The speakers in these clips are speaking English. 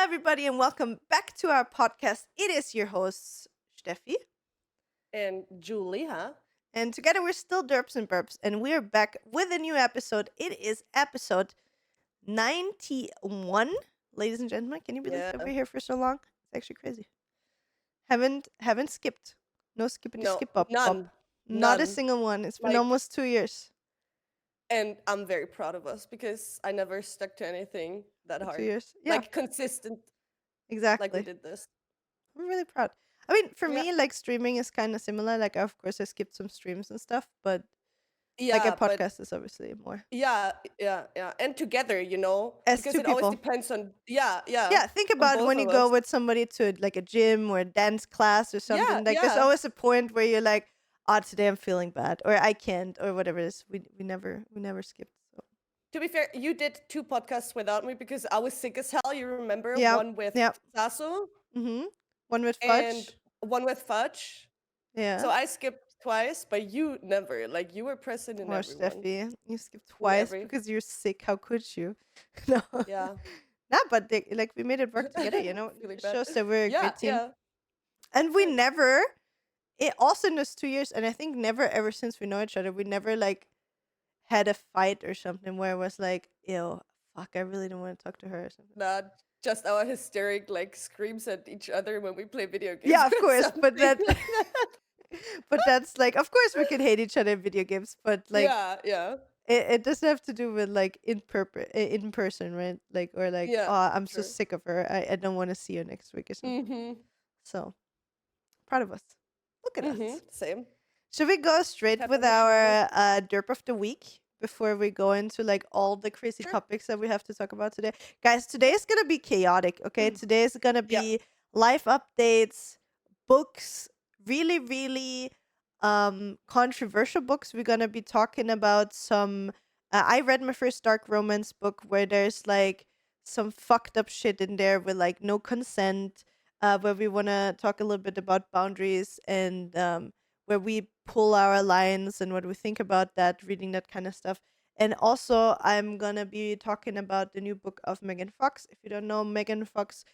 everybody, and welcome back to our podcast. It is your hosts, Stefie, And Julia. and together we're still Derps and Burps, and we're back with a new episode. It is episode 91. Ladies and gentlemen, can you believe Yeah. that we're here for so long? It's actually crazy. Haven't skipped. No skippity No, skip up. none. Not a None. single one. It's been Like- almost 2 years. And I'm very proud of us because I never stuck to anything that hard. 2 years. Yeah, Like consistent, exactly. like we did this. I'm really proud. I mean, for Yeah. me, like streaming is kind of similar. Like, of course, I skipped some streams and stuff, but Yeah, like a but podcast is obviously more. yeah. And together, As because two it always people. depends on yeah. Yeah, think about both when you of go us. with somebody to like a gym or a dance class or something. Like, there's yeah. always a point where you're like, "Oh, today I'm feeling bad," or "I can't," or whatever it is. We never skipped. So. To be fair, you did 2 podcasts without me because I was sick as hell. You remember Yeah, one with yeah. Sasu One with and Fudge. one with Fudge. Yeah. So I skipped twice, but you never. Like you were present in Or everyone. Steffi, you skipped twice every- because you're sick. How could you? No. Yeah. Nah, but like we made it work together. Feeling It bad. shows that we're a Yeah, great team. yeah. And we Yeah. never, it also in those 2 years, and I think never ever since we know each other, we never like had a fight or something where I was like, ew, fuck, I really don't want to talk to her or something. Not just our hysteric like screams at each other when we play video games. Yeah, of or course, but something that, like that. but that's like, of course we can hate each other in video games, but like, yeah. it doesn't have to do with like in person, right? Like, or like, Yeah, oh, I'm so true. sick of her. I don't want to see her next week or something. Mm-hmm. So, proud of us. Look at Mm-hmm. us. Same. Should we go straight Tap with on the our derp of the week before we go into like all the crazy Sure. topics that we have to talk about today? Guys, today is gonna be chaotic, okay? Today is gonna Yeah. be life updates, books, really, really controversial books. We're gonna be talking about some I read my first dark romance book where there's like some fucked up shit in there with like no consent, where we wanna talk a little bit about boundaries and where we pull our lines and what we think about that, reading that kind of stuff. And also, I'm gonna be talking about the new book of Megan Fox. If you don't know, Megan Fox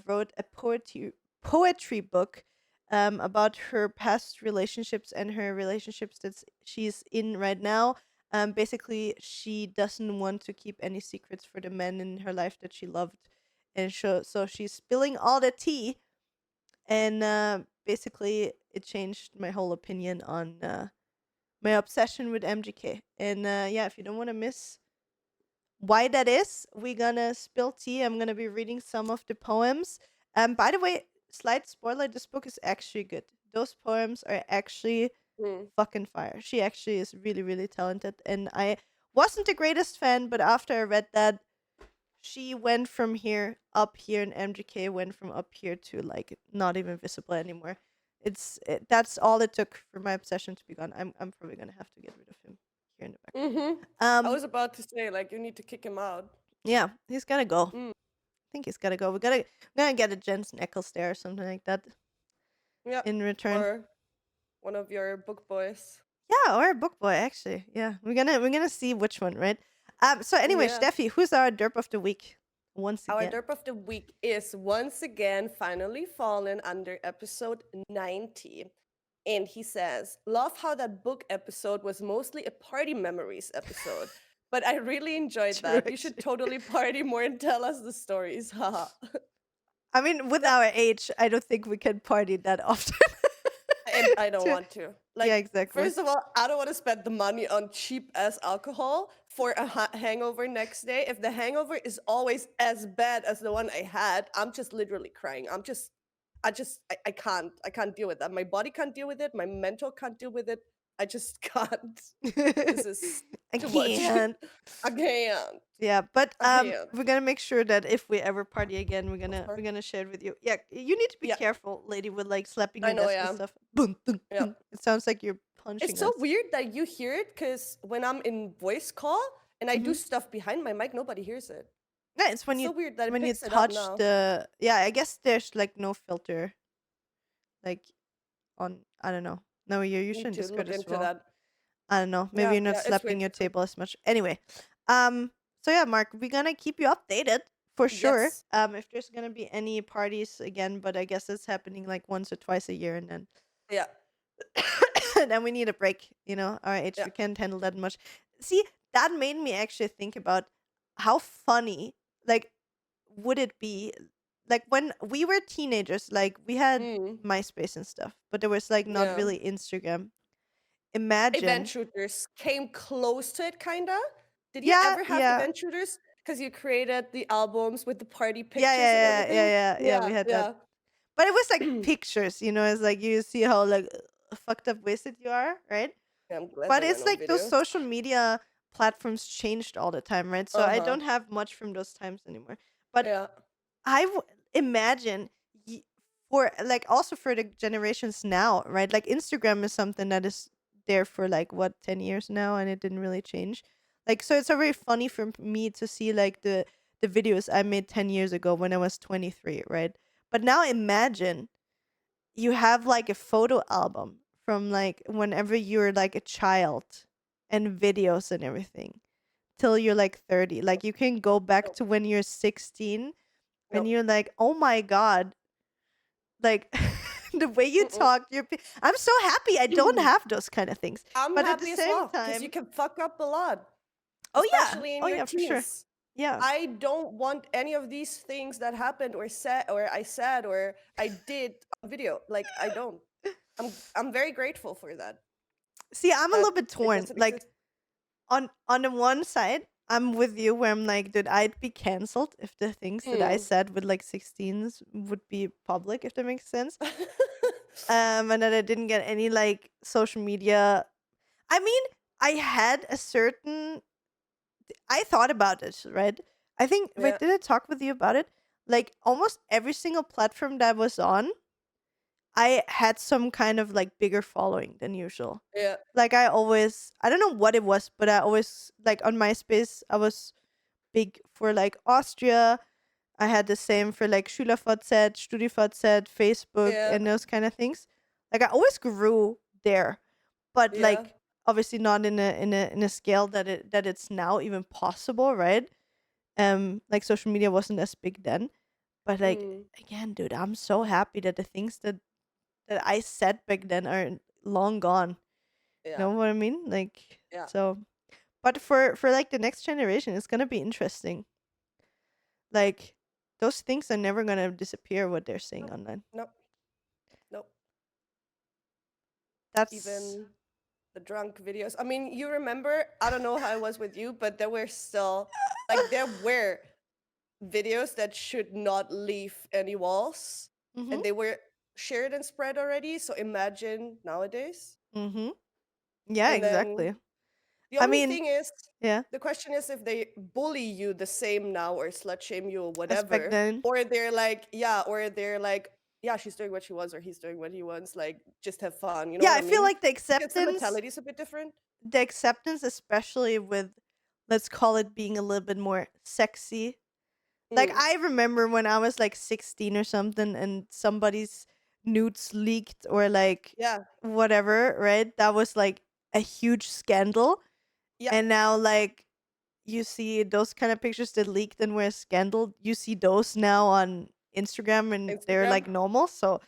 wrote a poetry book about her past relationships and her relationships that she's in right now. Basically, she doesn't want to keep any secrets for the men in her life that she loved, and so she's spilling all the tea. And basically, it changed my whole opinion on my obsession with MGK. And yeah, if you don't want to miss why that is, we're gonna spill tea. I'm gonna be reading some of the poems. By the way, slight spoiler: this book is actually good. Those poems are actually fucking fire. She actually is really, really talented, and I wasn't the greatest fan, but after I read that, she went from here up here, and MGK went from up here to like not even visible anymore. That's all it took for my obsession to be gone. I'm probably gonna have to get rid of him here in the back. Mm-hmm. I was about to say like you need to kick him out. Yeah, he's gotta go. Mm. I think he's gotta go. We're gonna get a Jensen Eccles there or something like that Yeah. in return. Or one of your book boys. Yeah, or a book boy actually. Yeah, we're gonna see which one, right? So anyway, Yeah. Steffi, who's our derp of the week? Once Our again. derp of the week is once again finally fallen under episode 90. And he says, love how that book episode was mostly a party memories episode. But I really enjoyed True, that. You should actually. totally party more and tell us the stories. Haha. I mean, with our age, I don't think we can party that often. And I don't want to. Like, yeah, exactly. First of all, I don't want to spend the money on cheap ass alcohol for a hangover next day. If the hangover is always as bad as the one I had, I'm just literally crying. I can't deal with that. My body can't deal with it. My mental can't deal with it. I just can't. This is I too much. can't. I can't. Yeah, but I can't. we're gonna make sure that if we ever party again, we're Sure. gonna share it with you. Yeah, you need to be Yeah. careful, lady, with like slapping I your know, desk yeah. and stuff. Boom, boom, Yeah. boom. It sounds like you're punching It's so us. weird that you hear it because when I'm in voice call and I do Mhm. stuff behind my mic, nobody hears it. Yeah, it's when It's you so weird that it when you picks it up touch now. the I guess there's like no filter, like on I don't know. No, you Need shouldn't to Discord look as into well. that. I don't know. Maybe Yeah, you're not yeah, it's slapping weird. your table as much. Anyway, so yeah, Mark, we're gonna keep you updated for sure. Yes. If there's gonna be any parties again, but I guess it's happening like once or twice a year, and then Yeah. then we need a break. Our age, Yeah. we can't handle that much. See, that made me actually think about how funny, like, would it be, like when we were teenagers, like we had Mm. MySpace and stuff, but there was like not Yeah. really Instagram. Event Imagine, shooters came close to it, kinda. Did you yeah, ever have yeah, event shooters? Because you created the albums with the party yeah, pictures and yeah, yeah, yeah, everything? yeah, yeah. Yeah, We had that, yeah. but it was like pictures. It's like you see how like fucked up wasted you are, right? Yeah, I'm glad But there were it's no like those videos. social media platforms changed all the time, right? So I Uh-huh. don't have much from those times anymore. But Yeah. I imagine y- for like also for the generations now, right? Like Instagram is something that is there for like what 10 years now, and it didn't really change. Like so, it's very funny for me to see like the videos I made 10 years ago when I was 23, right? But now imagine you have like a photo album from like whenever you're like a child and videos and everything till you're like 30. Like you can go back Nope. to when you're 16 and Nope. you're like, "Oh my god." Like the way you Mm-mm. talk, I'm so happy I don't have those kind of things. I'm But at the happy as same well because you time, can fuck up a lot, oh yeah. especially in Oh your yeah, for sure. teens. Yeah. I don't want any of these things that happened or I said or I did on video. Like I don't. I'm very grateful for that. See, I'm a That little bit it torn. doesn't Like exist. on the one side, I'm with you where I'm like, dude, I'd be canceled if the things that I Mm. said with like 16s would be public, if that makes sense. And that I didn't get any like social media. I mean, I had a certain. I thought about it, right? I think. Wait, Yeah. did I talk with you about it? Like almost every single platform that I was on, I had some kind of like bigger following than usual. Yeah. Like I don't know what it was, but I always like on MySpace, I was big for like Austria. I had the same for like SchülerVZ, StudiVZ, Facebook, Yeah. and those kind of things. Like I always grew there, but Yeah. like obviously not in a scale that it's now even possible, right? Like social media wasn't as big then, but like Mm. again, dude, I'm so happy that the things that I said back then are long gone. You Yeah. know what I mean? Like Yeah. so, but for like the next generation, it's gonna be interesting. Like those things are never gonna disappear. What they're saying Nope. online. Nope. Nope. That's Even the drunk videos. I mean, you remember, I don't know how it was with you, but there were still there were videos that should not leave any walls mm-hmm, and they were shared and spread already. So imagine nowadays. mm-hmm. Yeah, And then exactly. the I only mean, thing is, yeah, the question is if they bully you the same now or slut shame you or as back whatever, then. or they're like, yeah, or they're like, yeah, she's doing what she wants or he's doing what he wants, like just have fun. You know Yeah, what I I feel mean? like Because the mentality is a bit different. especially with, let's call it being a little bit more sexy. Like Mm. I remember when I was like 16 or something, and somebody's nudes leaked or like Yeah. whatever, right? That was like a huge scandal. Yeah. And now like you see those kind of pictures that leaked and were a scandal. You see those now on Instagram and they're Instagram. like normal. So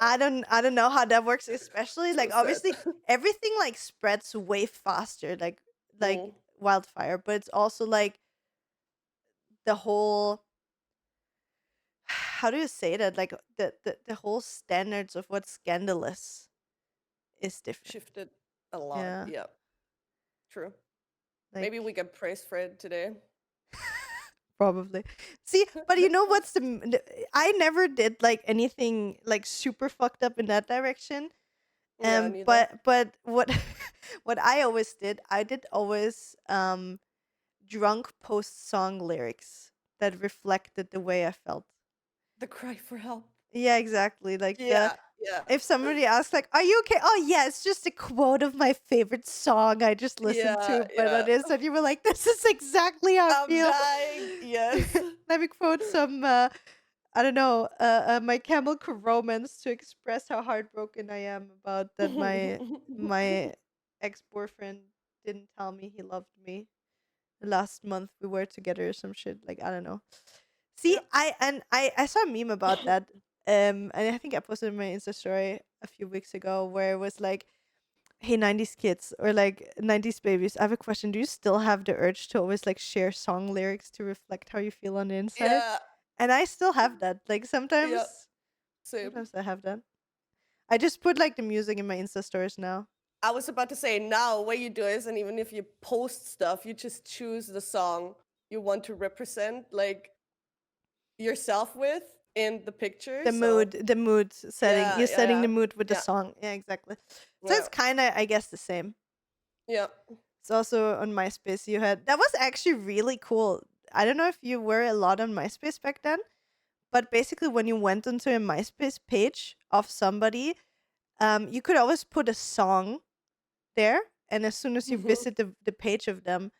I don't know how that works, especially So like sad. obviously everything like spreads way faster, like Mm. wildfire. But it's also like the whole how do you say that? Like the whole standards of what's scandalous is different. Shifted a lot. Yeah. Yeah. True. Maybe we Like get praised for it today. probably. See, but you know what's I never did like anything like super fucked up in that direction. Yeah, neither. But what what I always did, I did always drunk post song lyrics that reflected the way I felt. The cry for help. Yeah, exactly. Like the Yeah, yeah. if somebody asks like, "Are you okay?" "Oh yeah, it's just a quote of my favorite song I just listened Yeah, to." But yeah. it is, and you were like, "This is exactly how I I'm feel." dying. Yes. Let me quote some. I don't know. My chemical romance to express how heartbroken I am about that my ex boyfriend didn't tell me he loved me. last month we were together or some shit. Like, I don't know. See, Yeah. I saw a meme about that. And I think I posted my Insta story a few weeks ago where it was like, hey 90s kids or like 90s babies, I have a question. Do you still have the urge to always like share song lyrics to reflect how you feel on the inside? Yeah. And I still have that. Like Yeah. sometimes Same. I have that. I just put like the music in my Insta stories now. I was about to say now what you do is, and even if you post stuff, you just choose the song you want to represent like yourself with in the picture. So The mood setting. yeah, You're yeah, setting yeah, the mood with the yeah, song. Yeah, exactly. So yeah, it's kind of, I guess, the same. yeah. It's also on MySpace. You had that was actually really cool. I don't know if you were a lot on MySpace back then, but basically when you went onto a MySpace page of somebody, you could always put a song there, and as soon as you Mhm. visit the page of them,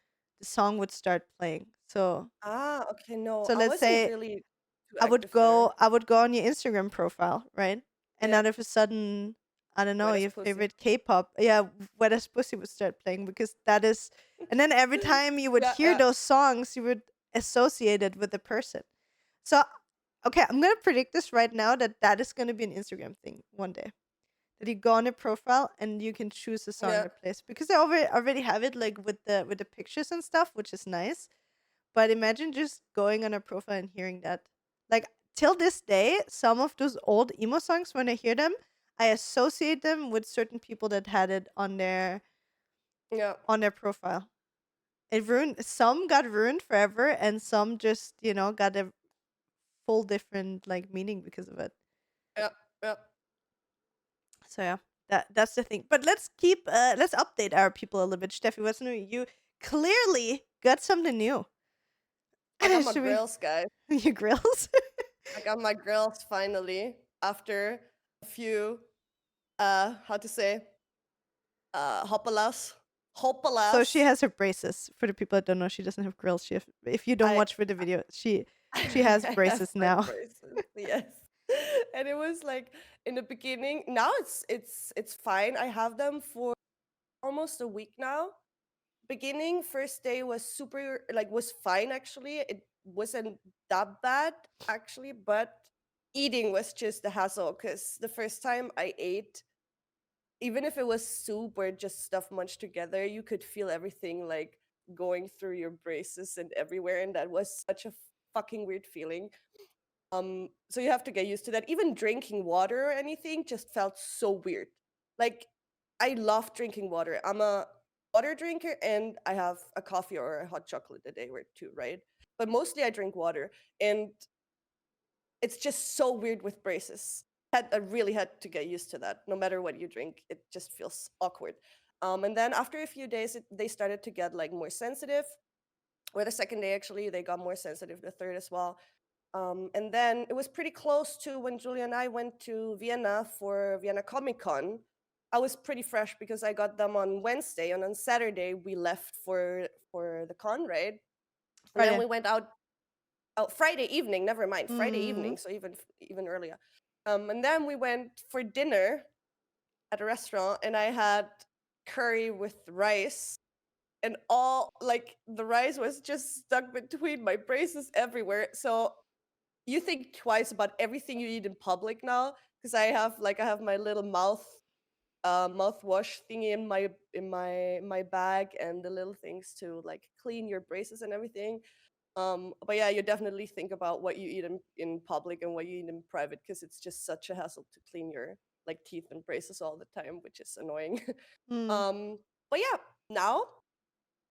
the song would start playing. Ah, okay. No, So I let's wasn't say really too active there. I would go on your Instagram profile, right? And Yeah, out of a sudden, I don't know, wet as your pussy. favorite K-pop, yeah, Wet as Pussy would start playing because that is, and then every time you would Yeah, hear yeah. those songs, you would associate it with the person. So, okay, I'm gonna predict this right now that that is gonna be an Instagram thing one day. That you go on a profile and you can choose a song Yeah. that plays because they already have it like with the pictures and stuff, which is nice. But imagine just going on a profile and hearing that. Like till this day, some of those old emo songs, when I hear them, I associate them with certain people that had it Yeah. on their profile. It ruined some got ruined forever and some just, got a full different like meaning because of it. Yeah. Yeah. So yeah, that's the thing. But let's update our people a little bit. Steffi, what's new? You clearly got something new. I got my Should we grills, guys. your grills? I got my grills finally after a few how to say hopalas. So she Hopalas. has her braces. For the people that don't know, she doesn't have grills. If you don't I watch for the video, she has I have braces my now. braces. Yes. And it was like in the beginning. Now it's fine. I have them for almost a week now. Beginning first day was super like was fine actually. It wasn't that bad actually, but eating was just a hassle because the first time I ate, even if it was soup or just stuff munched together, you could feel everything like going through your braces and everywhere, and that was such a fucking weird feeling. So you have to get used to that. Even drinking water or anything just felt so weird. Like I love drinking water. I'm a water drinker and I have a coffee or a hot chocolate a day or two, right? But mostly I drink water. And it's just so weird with braces. I really had to get used to that. No matter what you drink, it just feels awkward. And then after a few days, they started to get like more sensitive. Or the second day, actually, they got more sensitive. The third as well. And then it was pretty close to when Julia and I went to Vienna for Vienna Comic Con. I was pretty fresh because I got them on Wednesday, and on Saturday we left for the con, right? And then Friday. we went out. Oh, Friday evening. Never mind, Friday Mm. evening. So even earlier. And then we went for dinner at a restaurant, and I had curry with rice, and all like the rice was just stuck between my braces everywhere. So you think twice about everything you eat in public now, because I have my little mouthwash thingy in my bag, and the little things to like clean your braces and everything. But yeah, you definitely think about what you eat in public and what you eat in private, because it's just such a hassle to clean your like teeth and braces all the time, which is annoying. Mm. um but yeah, now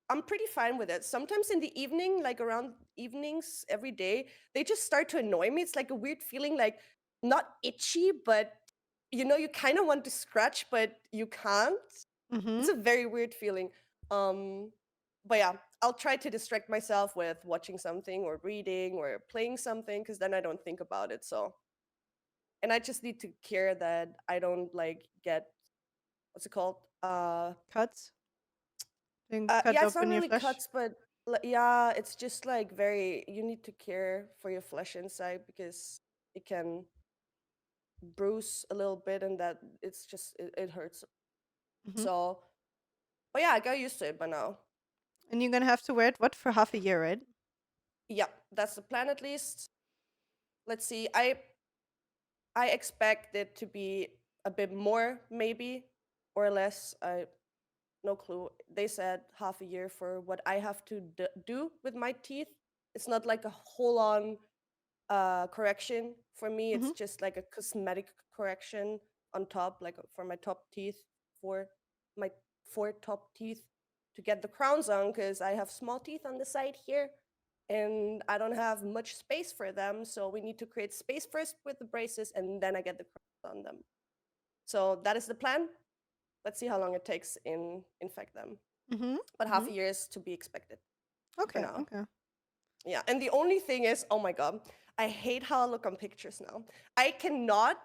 I'm pretty fine with it. Sometimes in the evening, like around evenings every day, they just start to annoy me. It's like a weird feeling, like not itchy, but you kind of want to scratch, but you can't. Mm-hmm. It's a very weird feeling. Um, but yeah, I'll try to distract myself with watching something or reading or playing something, because then I don't think about it. So, and I just need to care that I don't like get what's it called? Cuts. Being cut Yeah, it's not open your really flesh. cuts, but yeah, it's just like very. You need to care for your flesh inside, because it can bruise a little bit, and that it's just it hurts. Mm-hmm. So, but yeah, I got used to it by now. And you're gonna have to wear it what for half a year, right? Yeah, that's the plan at least. Let's see. I expect it to be a bit more, maybe, or less. I no clue. They said half a year for what I have to do with my teeth. It's not like a whole on correction for me. It's Mm-hmm. just like a cosmetic correction on top, like for my top teeth, for my four top teeth to get the crowns on, because I have small teeth on the side here and I don't have much space for them. So we need to create space first with the braces and then I get the crowns on them. So that is the plan. Let's see how long it takes in infect them. Mm-hmm. But half a year is to be expected for Okay. now. Okay. Yeah, and the only thing is, oh my god, I hate how I look on pictures now. I cannot,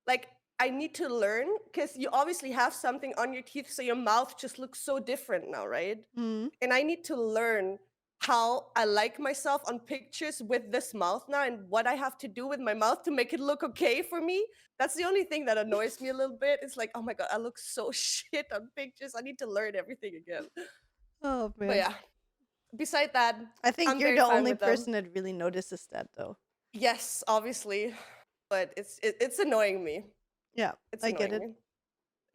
like, I need to learn, because you obviously have something on your teeth, so your mouth just looks so different now, right? Mm-hmm. And I need to learn how I like myself on pictures with this mouth now and what I have to do with my mouth to make it look okay for me. That's the only thing that annoys me a little bit. It's like, oh my god, I look so shit on pictures. I need to learn everything again. Oh But man. yeah, beside that, I think I'm you're very the fine only with them. person that really notices that, though. Yes, obviously, but it's annoying me. Yeah, It's I get annoying it. me.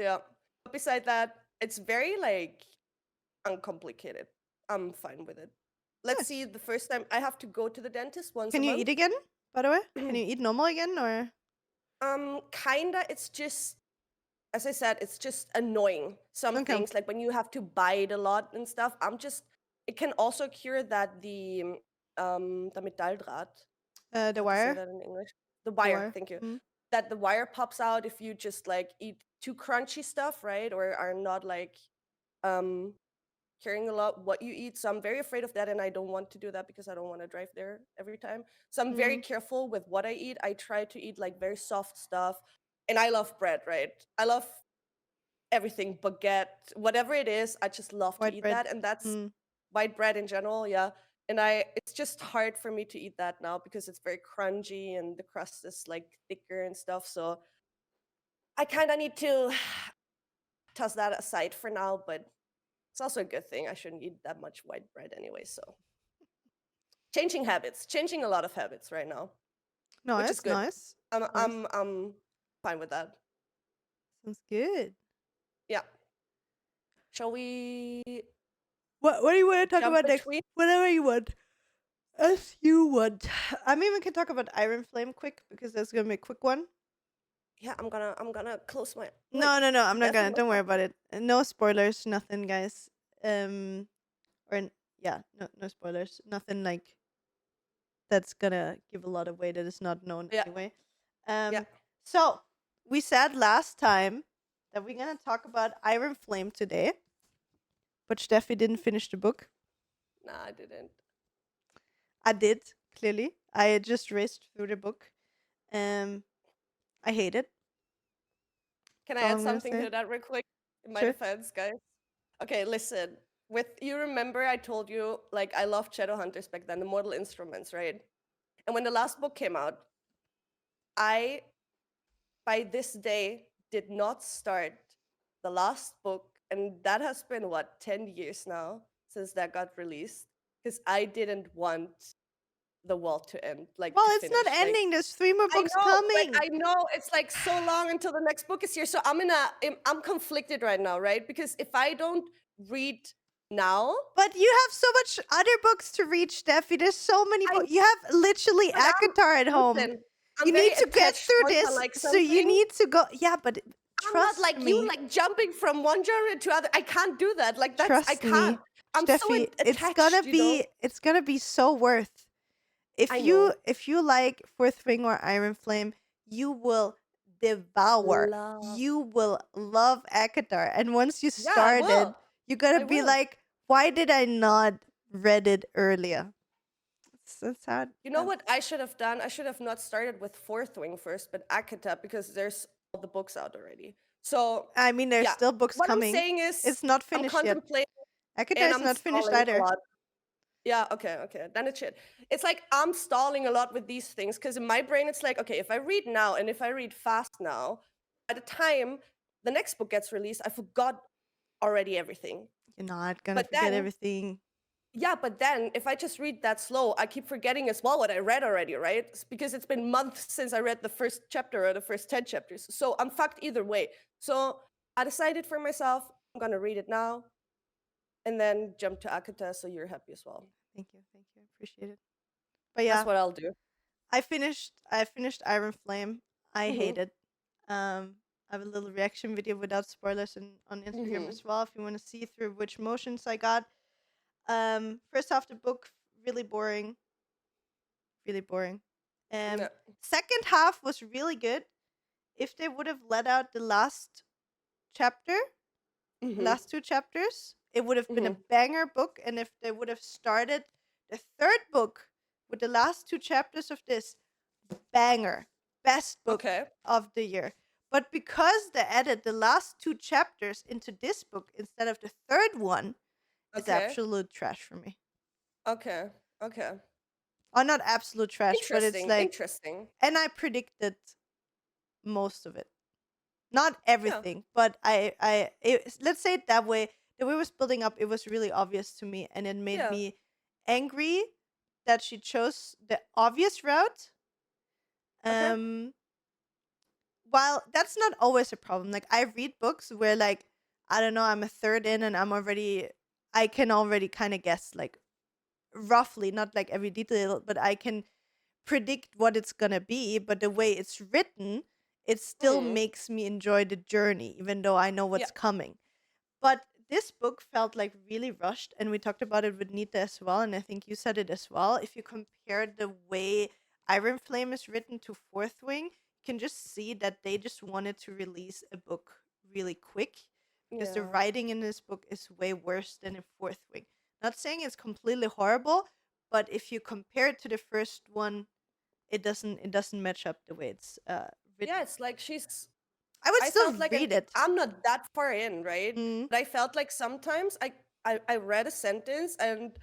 Yeah. But beside that, it's very like uncomplicated. I'm fine with it. Let's see. Nice. The first time I have to go to the dentist once a Can you month. eat again? By the way, can you eat normal again, or? Kinda. It's just, as I said, it's just annoying. Some Okay. things like when you have to bite a lot and stuff. I'm just. It can also cure that the Metalldraht. The How to say wire. that in English? The The wire. wire. Thank you. Mm. That the wire pops out if you just like eat too crunchy stuff, right? Or are not like um caring a lot what you eat. So I'm very afraid of that and I don't want to do that because I don't want to drive there every time. So I'm very Mm. careful with what I eat. I try to eat like very soft stuff. And I love bread, right? I love everything, baguette, whatever it is, I just love to White eat bread. that. And that's Mm. white bread in general, yeah. And it's just hard for me to eat that now because it's very crunchy and the crust is like thicker and stuff. So I kind of need to toss that aside for now, but it's also a good thing. I shouldn't eat that much white bread anyway. So changing habits, changing a lot of habits right now, which is Nice, good. nice. I'm Nice. I'm fine with that. Sounds good. Yeah. Shall we What do you want to talk jump about next? between? Whatever you want. As you want. I mean, we can talk about Iron Flame quick because that's gonna be a quick one. Yeah, I'm gonna close my No, I'm not deafen gonna. Don't worry myself. about it. No spoilers, nothing, guys. Yeah, no spoilers. Nothing like that's gonna give a lot away that is not known Yeah, anyway. yeah. So we said last time that we're gonna talk about Iron Flame today, but Steffi didn't finish the book. Nah, I didn't. I did, clearly. I just raced through the book. I hate it. Can I That's all add I'm gonna something say. to that real quick? In my Sure. defense, guys. Okay, listen. With you remember I told you like I loved Shadowhunters back then, the Mortal Instruments, right? And when the last book came out, I by this day did not start the last book, and that has been what 10 years now since that got released, because I didn't want the wall to end, like Well, to it's not finish. Like ending. There's 3 more I books know, but coming. I know it's like so long until the next book is here. So I'm conflicted right now, right? Because if I don't read now, But you have so much other books to read, Steffi. There's so many I books. You have literally but ACOTAR at home. listen, You I'm very need to get attached through once I this. like So you something. need to go. Yeah, but I'm not trust like you, me. like jumping from one genre to other. I can't do that. Like I Trust can't. me, I'm so Steffi. attached, you know. It's gonna be so worth. I know. If you like Fourth Ring or Iron Flame, you will devour. Love. You will love ACOTAR. And once you Yeah, I started, will. you're gonna I be will. like, why did I not read it earlier? That's how. You know what I should have done? I should have not started with Fourth Wing first, but Akita, because there's all the books out already. So I mean, there's yeah, still books what I'm coming. saying is It's not I'm finished yet. contemplating ACOTAR and is I'm not finished stalling a either. lot. Yeah, okay. Then it should. It's like I'm stalling a lot with these things because in my brain it's like, okay, if I read now and if I read fast now, by the time the next book gets released, I forgot already everything. You're not gonna But forget then everything. Yeah, but then if I just read that slow, I keep forgetting as well what I read already, right? Because it's been months since I read the first chapter or the first 10 chapters. So I'm fucked either way. So I decided for myself, I'm gonna read it now and then jump to Akata so you're happy as well. Thank you. Appreciate it. But That's yeah, what I'll do. I finished Iron Flame. I Mm-hmm. hate it. I have a little reaction video without spoilers on Instagram Mm-hmm. as well if you want to see through which motions I got. First half the book really boring, really boring. No. Second half was really good. If they would have let out the last chapter, the Mm-hmm. last two chapters, it would have been a Mm-hmm. banger book. And if they would have started the third book with the last two chapters of this, banger, best book Okay. of the year. But because they added the last two chapters into this book instead of the third one, it's Okay. absolute trash for me. Okay. Okay. Or not absolute trash, but it's Interesting. like, Interesting. and I predicted most of it. Not Yeah. everything, but let's say it that way. The way it was building up, it was really obvious to me, and it made Yeah. me angry that she chose the obvious route. Okay. While that's not always a problem. Like I read books where like I don't know, I'm a third in and I can already kind of guess like roughly, not like every detail, but I can predict what it's gonna be. But the way it's written, it still Mm. makes me enjoy the journey, even though I know Yeah. what's coming. But this book felt like really rushed, and we talked about it with Nita as well, and I think you said it as well. If you compare the way Iron Flame is written to Fourth Wing, you can just see that they just wanted to release a book really quick because the Yeah. writing in this book is way worse than in Fourth Wing. Not saying it's completely horrible, but if you compare it to the first one, it doesn't match up the way it's written. Yeah, it's like she's I would I still felt like, and read it. I'm not that far in, right? Mm, But I felt like sometimes I read a sentence and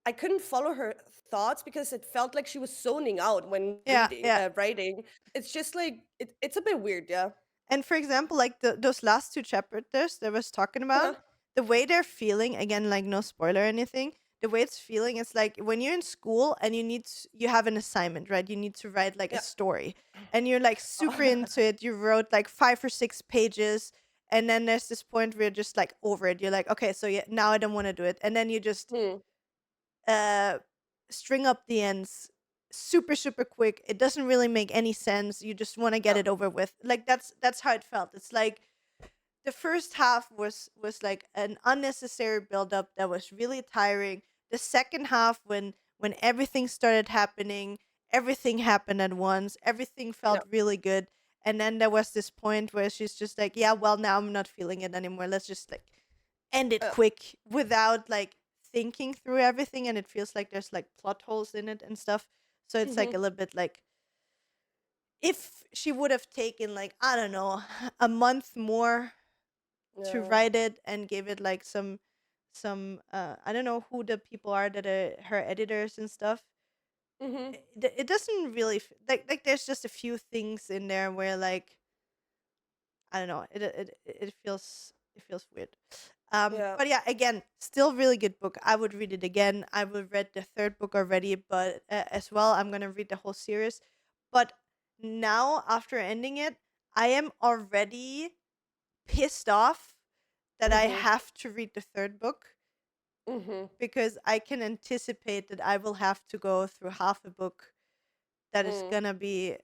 I couldn't follow her thoughts because it felt like she was zoning out when yeah. writing. It's just like it's a bit weird, yeah. And for example, like those last two chapters that I was talking about, Uh-huh. the way they're feeling, again, like no spoiler or anything, the way it's feeling is like when you're in school and you have an assignment, right? You need to write like a Yeah. story and you're like super into it. You wrote like 5 or 6 pages. And then there's this point where you're just like over it. You're like, okay, so yeah, now I don't want to do it. And then you just Hmm. uh string up the ends super quick. It doesn't really make any sense. You just want to get Yeah. it over with. Like that's how it felt. It's like the first half was like an unnecessary build up that was really tiring. The second half, when everything started happening, everything happened at once. Everything Yeah. felt really good. And then there was this point where she's just like, yeah, well, now I'm not feeling it anymore. Let's just like end it Yeah. quick without like thinking through everything, and it feels like there's like plot holes in it and stuff. So it's like Mhm. a little bit like if she would have taken like I don't know a month more to Yeah. write it and give it like some I don't know who the people are that are her editors and stuff. Mhm. It doesn't really like there's just a few things in there where like I don't know. It feels weird. Yeah. But yeah, again, still really good book. I would read it again. I would read the third book already, but as well, I'm gonna read the whole series. But now, after ending it, I am already pissed off that I Mhm. have to read the third book Mhm. because I can anticipate that I will have to go through half a book that is Mm. gonna be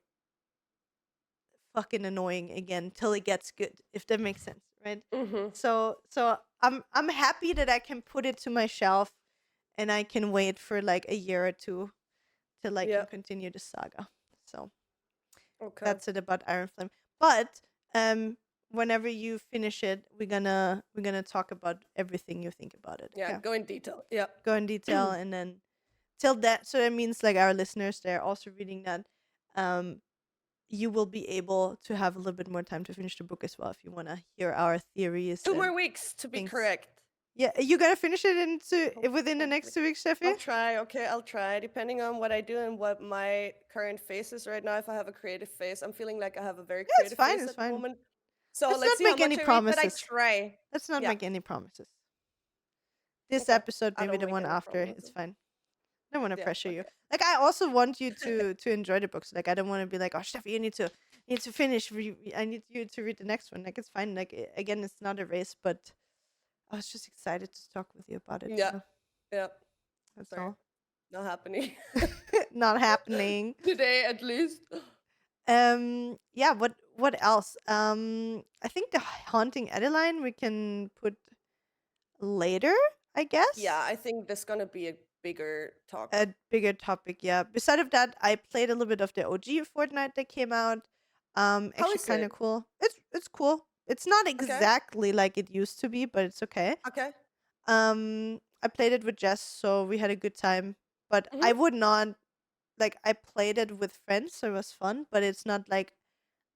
fucking annoying again till it gets good, if that makes sense, right? Mhm. So I'm happy that I can put it to my shelf and I can wait for like a year or two till I Yeah. can continue the saga. So Okay. that's it about Iron Flame. But whenever you finish it, we're gonna talk about everything you think about it. Yeah. Okay. Go in detail. Yeah. Go in detail and then till that, so that means like our listeners, they're also reading that. Um you will be able to have a little bit more time to finish the book as well if you want to hear our theories 2 more and weeks to be things. correct. Yeah, you gotta finish it within the next Hopefully. 2 weeks, Steffi. I'll try. Okay, I'll try. Depending on what I do and what my current phase is right now. If I have a creative phase, I'm feeling like I have a very Yeah, it's creative fine. phase It's at the fine. moment. So Let's let's not see how make much any I read, but I promises. try. Let's not Yeah. make any promises. this Okay. episode, I maybe don't the make one any after. problem with It's it. fine. I don't want to Yeah. pressure you. Okay. Like, I also want you to enjoy the books. Like, I don't want to be like, oh, Steffi, you need to finish. I need you to read the next one. Like, it's fine. Like, again, it's not a race, but I was just excited to talk with you about it. Yeah. Yeah. That's Sorry. all. Not happening. Not happening. Today, at least. Yeah. What else? I think the haunting Adeline we can put later, I guess. Yeah, I think there's gonna be a bigger talk. A bigger topic, yeah. Beside of that, I played a little bit of the OG Fortnite that came out. How Actually is kind it? of cool. It's cool. It's not Okay. exactly like it used to be, but it's okay. Okay. I played it with Jess, so we had a good time. But I Mhm. would not like I played it with friends, so it was fun. But it's not like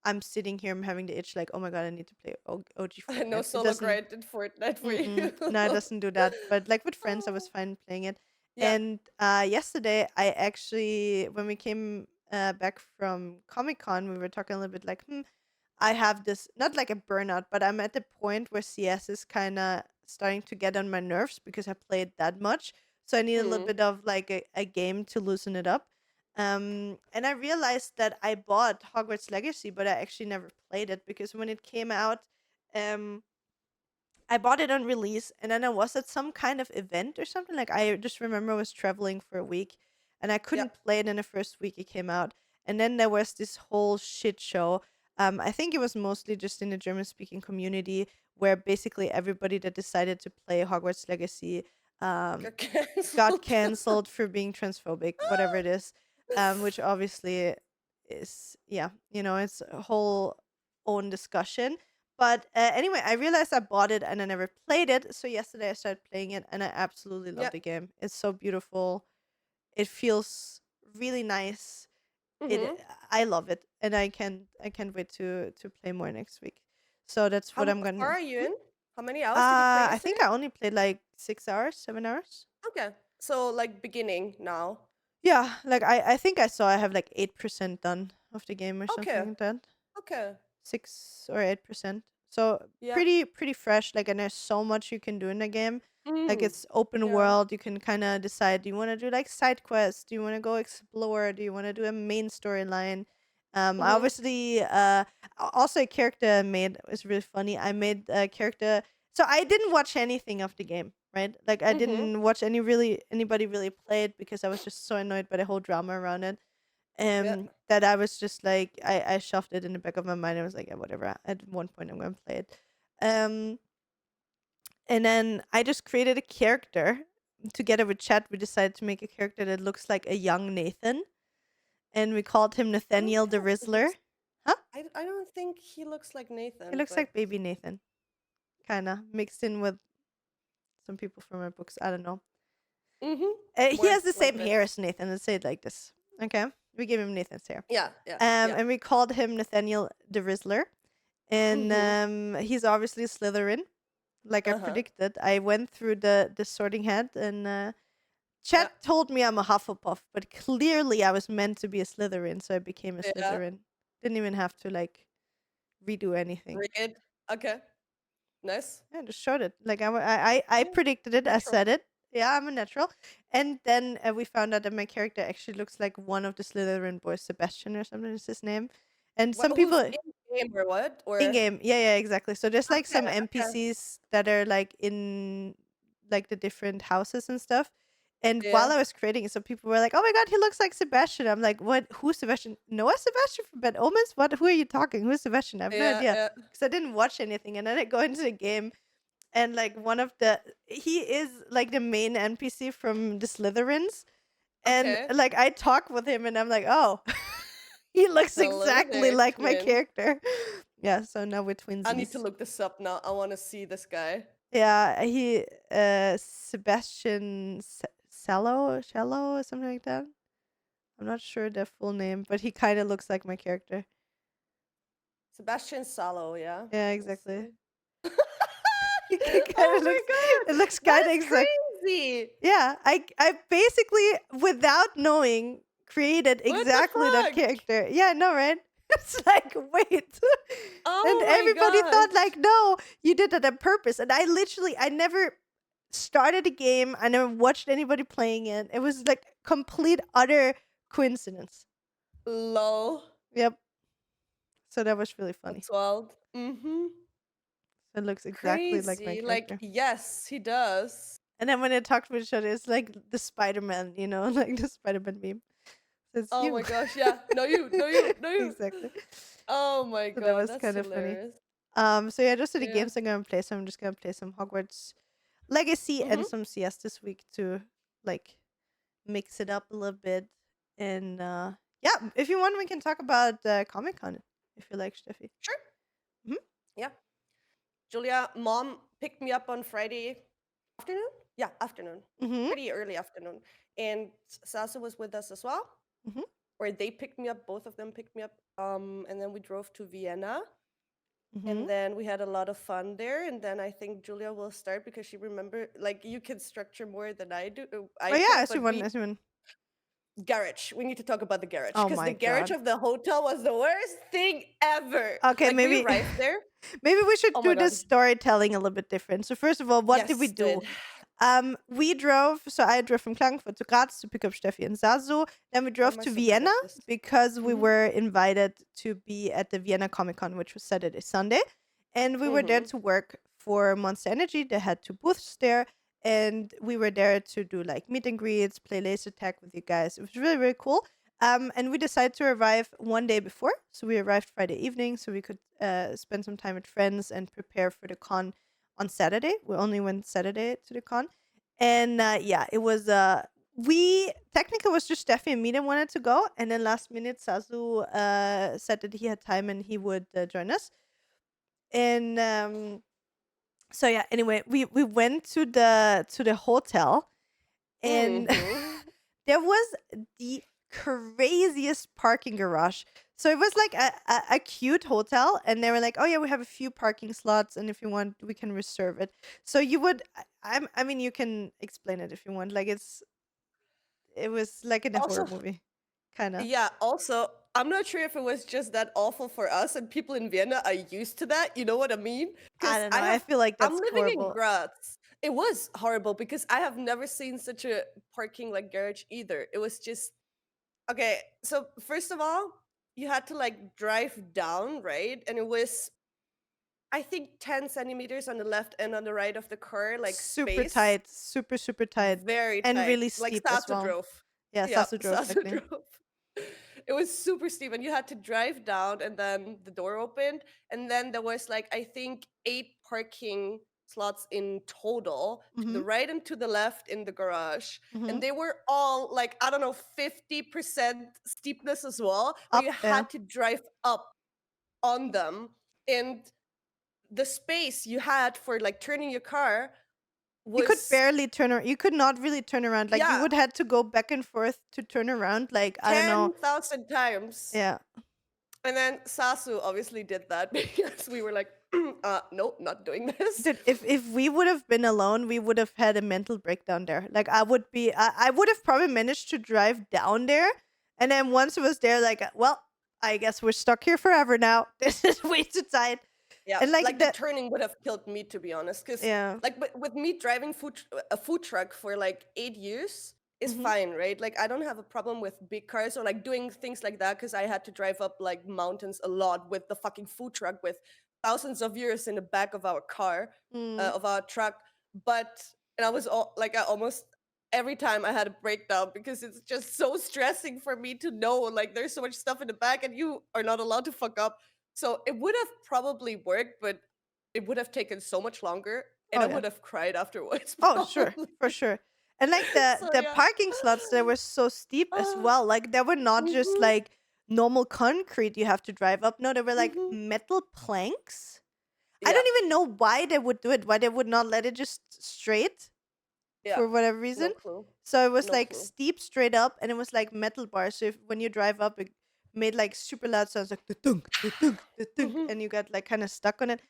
I'm sitting here, I'm having the itch, like, oh my god, I need to play OG Fortnite. No It solo doesn't. grind in Fortnite for you. No, it doesn't do that. But like with friends, I was Oh. fine playing it. Yeah. And yesterday, I actually, when we came back from Comic Con, we were talking a little bit like, I have this, not like a burnout, but I'm at the point where CS is kind of starting to get on my nerves because I played that much. So I need a little Mm. bit of like a game to loosen it up. And I realized that I bought Hogwarts Legacy, but I actually never played it because when it came out, um, I bought it on release, and then I was at some kind of event or something. Like, I just remember I was traveling for a week, and I Yeah. couldn't play it in the first week it came out. And then there was this whole shit show. I think it was mostly just in the German-speaking community, where basically everybody that decided to play Hogwarts Legacy Got canceled. got canceled for being transphobic, whatever it is. Which obviously is, yeah, it's a whole own discussion. But anyway, I realized I bought it and I never played it. So yesterday I started playing it and I absolutely love Yeah. the game. It's so beautiful. It feels really nice. Mhm. I love it, and I can't wait to play more next week. So that's what I'm How far gonna. are you in? How many hours did you play I think yesterday? I only played like 6 hours, 7 hours. Okay. So like beginning now. Yeah, like I think I saw I have like 8% done of the game or something Okay. like that. Okay. 6 or 8%. So Yeah. pretty fresh. Like, and there's so much you can do in the game. Like, Mm. it's open Yeah. world. You can kind of decide, do you want to do like side quests? Do you want to go explore? Do you want to do a main storyline? I Mhm. obviously also a character I made was really funny. I made a character, so I didn't watch anything of the game, right? Like, I Mhm. didn't watch anybody really play it because I was just so annoyed by the whole drama around it. Yeah. That I was just like, I shoved it in the back of my mind. I was like, yeah, whatever. At one point I'm gonna play it. And then I just created a character. Together with Chat, we decided to make a character that looks like a young Nathan. And we called him I don't Nathaniel the think it Rizzler. looks. Huh? I don't think he looks like Nathan. He looks But like baby Nathan. Kinda. Mixed in with some people from my books. I don't know. mhm. He has the More same hair bits. as Nathan. Let's say it like this. Okay? We gave him Nathan's hair. Yeah. Yeah. Yeah. And we called him Nathaniel the Rizzler. And Mhm. he's obviously Slytherin, like I Uh huh. predicted. I went through the sorting hat, and Yeah. Chat told me I'm a Hufflepuff, but clearly I was meant to be a Slytherin, so I became a Yeah. Slytherin. Didn't even have to like redo anything. Read. Okay. Nice. Yeah, just showed it. Like I Yeah. predicted it. I Natural. said it. Yeah, I'm a natural. And then we found out that my character actually looks like one of the Slytherin boys, Sebastian or something is his name. And What? some Who's people in game or what? in Or game, yeah, exactly. So there's like some okay. Okay. NPCs that are like in like the different houses and stuff. And while Yeah. I was creating it, some people were like, "Oh my god, he looks like Sebastian." I'm like, "What? Who's Sebastian? Noah Sebastian from Bad Omens? What? Who are you talking? Who's Sebastian? I have no Yeah. idea Yeah. because I didn't watch anything." And then I go into the game, and like he is like the main NPC from the Slytherins, and Okay. like I talk with him, and I'm like, "Oh." He looks Hello exactly there, like my twin. character. Yeah, so now we're I need to twinsies. look this up now. I want to see this guy. Yeah, he Sebastian Shallow or something like that. I'm not sure the full name, but he kind of looks like my character. Sebastian Salo, yeah. Yeah, Let's exactly. see. He kind Oh of my looks. It god. looks That kind of is exact. crazy. Yeah, I basically without knowing created What the exactly that fuck? character. Yeah, no, right? It's like, wait. And Oh my everybody gosh. thought like, no, you did that on purpose. And I never started a game. I never watched anybody playing it. It was like complete utter coincidence. Lol. Yep. So that was really funny. That's wild. Mm-hmm. It looks exactly like my Crazy. Like, character. yes, he does. And then when they talk to each other, it's like the Spider-Man, like the Spider-Man meme. So it's Oh you. my gosh, yeah. No you, no you, no you. Exactly. Oh my So that god, was that's kind of funny. hilarious. So yeah, those are the Yeah. games I'm gonna play. So I'm just gonna play some Hogwarts Legacy and Mm-hmm. some CS this week to like mix it up a little bit. And yeah, if you want, we can talk about Comic Con if you like, Steffi. Sure. Mhm. Yeah. Julia, mom picked me up on Friday afternoon. Yeah, afternoon. Mhm. Pretty early afternoon. And Sasa was with us as well. Mhm. Or they picked me up, both of them picked me up. And then we drove to Vienna. Mhm. And then we had a lot of fun there. And then I think Julia will start because she remember, like, you can structure more than I do. Oh yeah, as you want, we as you want. garage. We need to talk about the garage Oh because the my garage god. of the hotel was the worst thing ever. Okay, Like we maybe arrived there. maybe we should Oh do my the god. storytelling a little bit different. So first of all, what did we Yes, do? did. We drove. So I drove from Klagenfurt to Graz to pick up Steffi and Zazu. Then we Why drove am I to so bad Vienna at this? because we Mhm. were invited to be at the Vienna Comic Con, which was Saturday, Sunday, and we were there Mhm. to work for Monster Energy. They had two booths there, and we were there to do like meet and greets, play laser tag with you guys. It was really really cool. And we decided to arrive one day before, so we arrived Friday evening, so we could spend some time with friends and prepare for the con on Saturday. We only went Saturday to the con, and yeah, it was we technically was just Steffi and me that wanted to go, and then last minute Sazu said that he had time and he would join us. And so yeah, anyway, we went to the hotel, and Mhm. there was the craziest parking garage. So it was like a cute hotel, and they were like, "Oh yeah, we have a few parking slots, and if you want, we can reserve it." So you would, I mean, you can explain it if you want. Like it was like in a horror Also, movie, kind of. yeah, also, I'm not sure if it was just that awful for us and people in Vienna are used to that. You know what I mean? I Because don't know. I feel like I'm that's living in horrible. Graz. It was horrible because I have never seen such a parking like garage either. It was just okay. So first of all, you had to like drive down, right? And it was I think 10 centimeters on the left and on the right of the car, like Super space. tight, super tight, Very and tight. really Like steep as Sasu well. drove. Yeah, Yeah, Sasu drove Sasu exactly. drove. It was super steep, and you had to drive down, and then the door opened, and then there was like I think 8 parking slots in total to Mm-hmm. the right and to the left in the garage, Mm-hmm. and they were all like I don't know 50% steepness as well, where you Up, yeah. had to drive up on them, and the space you had for like turning your car You could was barely turn around. You could not really turn around. Like you yeah would had to go back and forth to turn around. Like I don't know. 10,000 times. Yeah. And then Sasu obviously did that because we were like, no, not doing this. Dude, if we would have been alone, we would have had a mental breakdown there. Like I would have probably managed to drive down there, and then once it was there, like, well, I guess we're stuck here forever now. This is way too tight. Yeah, And like like the that, turning would have killed me to be honest. Because yeah. like with me driving a food truck for like 8 years is Hmm. fine, right? Like I don't have a problem with big cars or like doing things like that because I had to drive up like mountains a lot with the fucking food truck with thousands of years in the back of our car, Mm. of our truck. But and I was all like I almost every time I had a breakdown because it's just so stressing for me to know like there's so much stuff in the back and you are not allowed to fuck up. So it would have probably worked, but it would have taken so much longer, and Oh I yeah. would have cried afterwards, Oh sure, probably. for sure. And like the So the yeah. parking slots there were so steep as Ah, well. Like they were not just mhm, like normal concrete you have to drive up. No, they were like mhm. metal planks. I Yeah, don't even know why they would do it. Why they would not let it just straight yeah. for whatever No reason. clue. So it was No like clue. steep straight up, and it was like metal bars. So if, when you drive up, it made like super loud sounds like the thunk, the thunk, the thunk, Mhm. and you got like kind of stuck on it.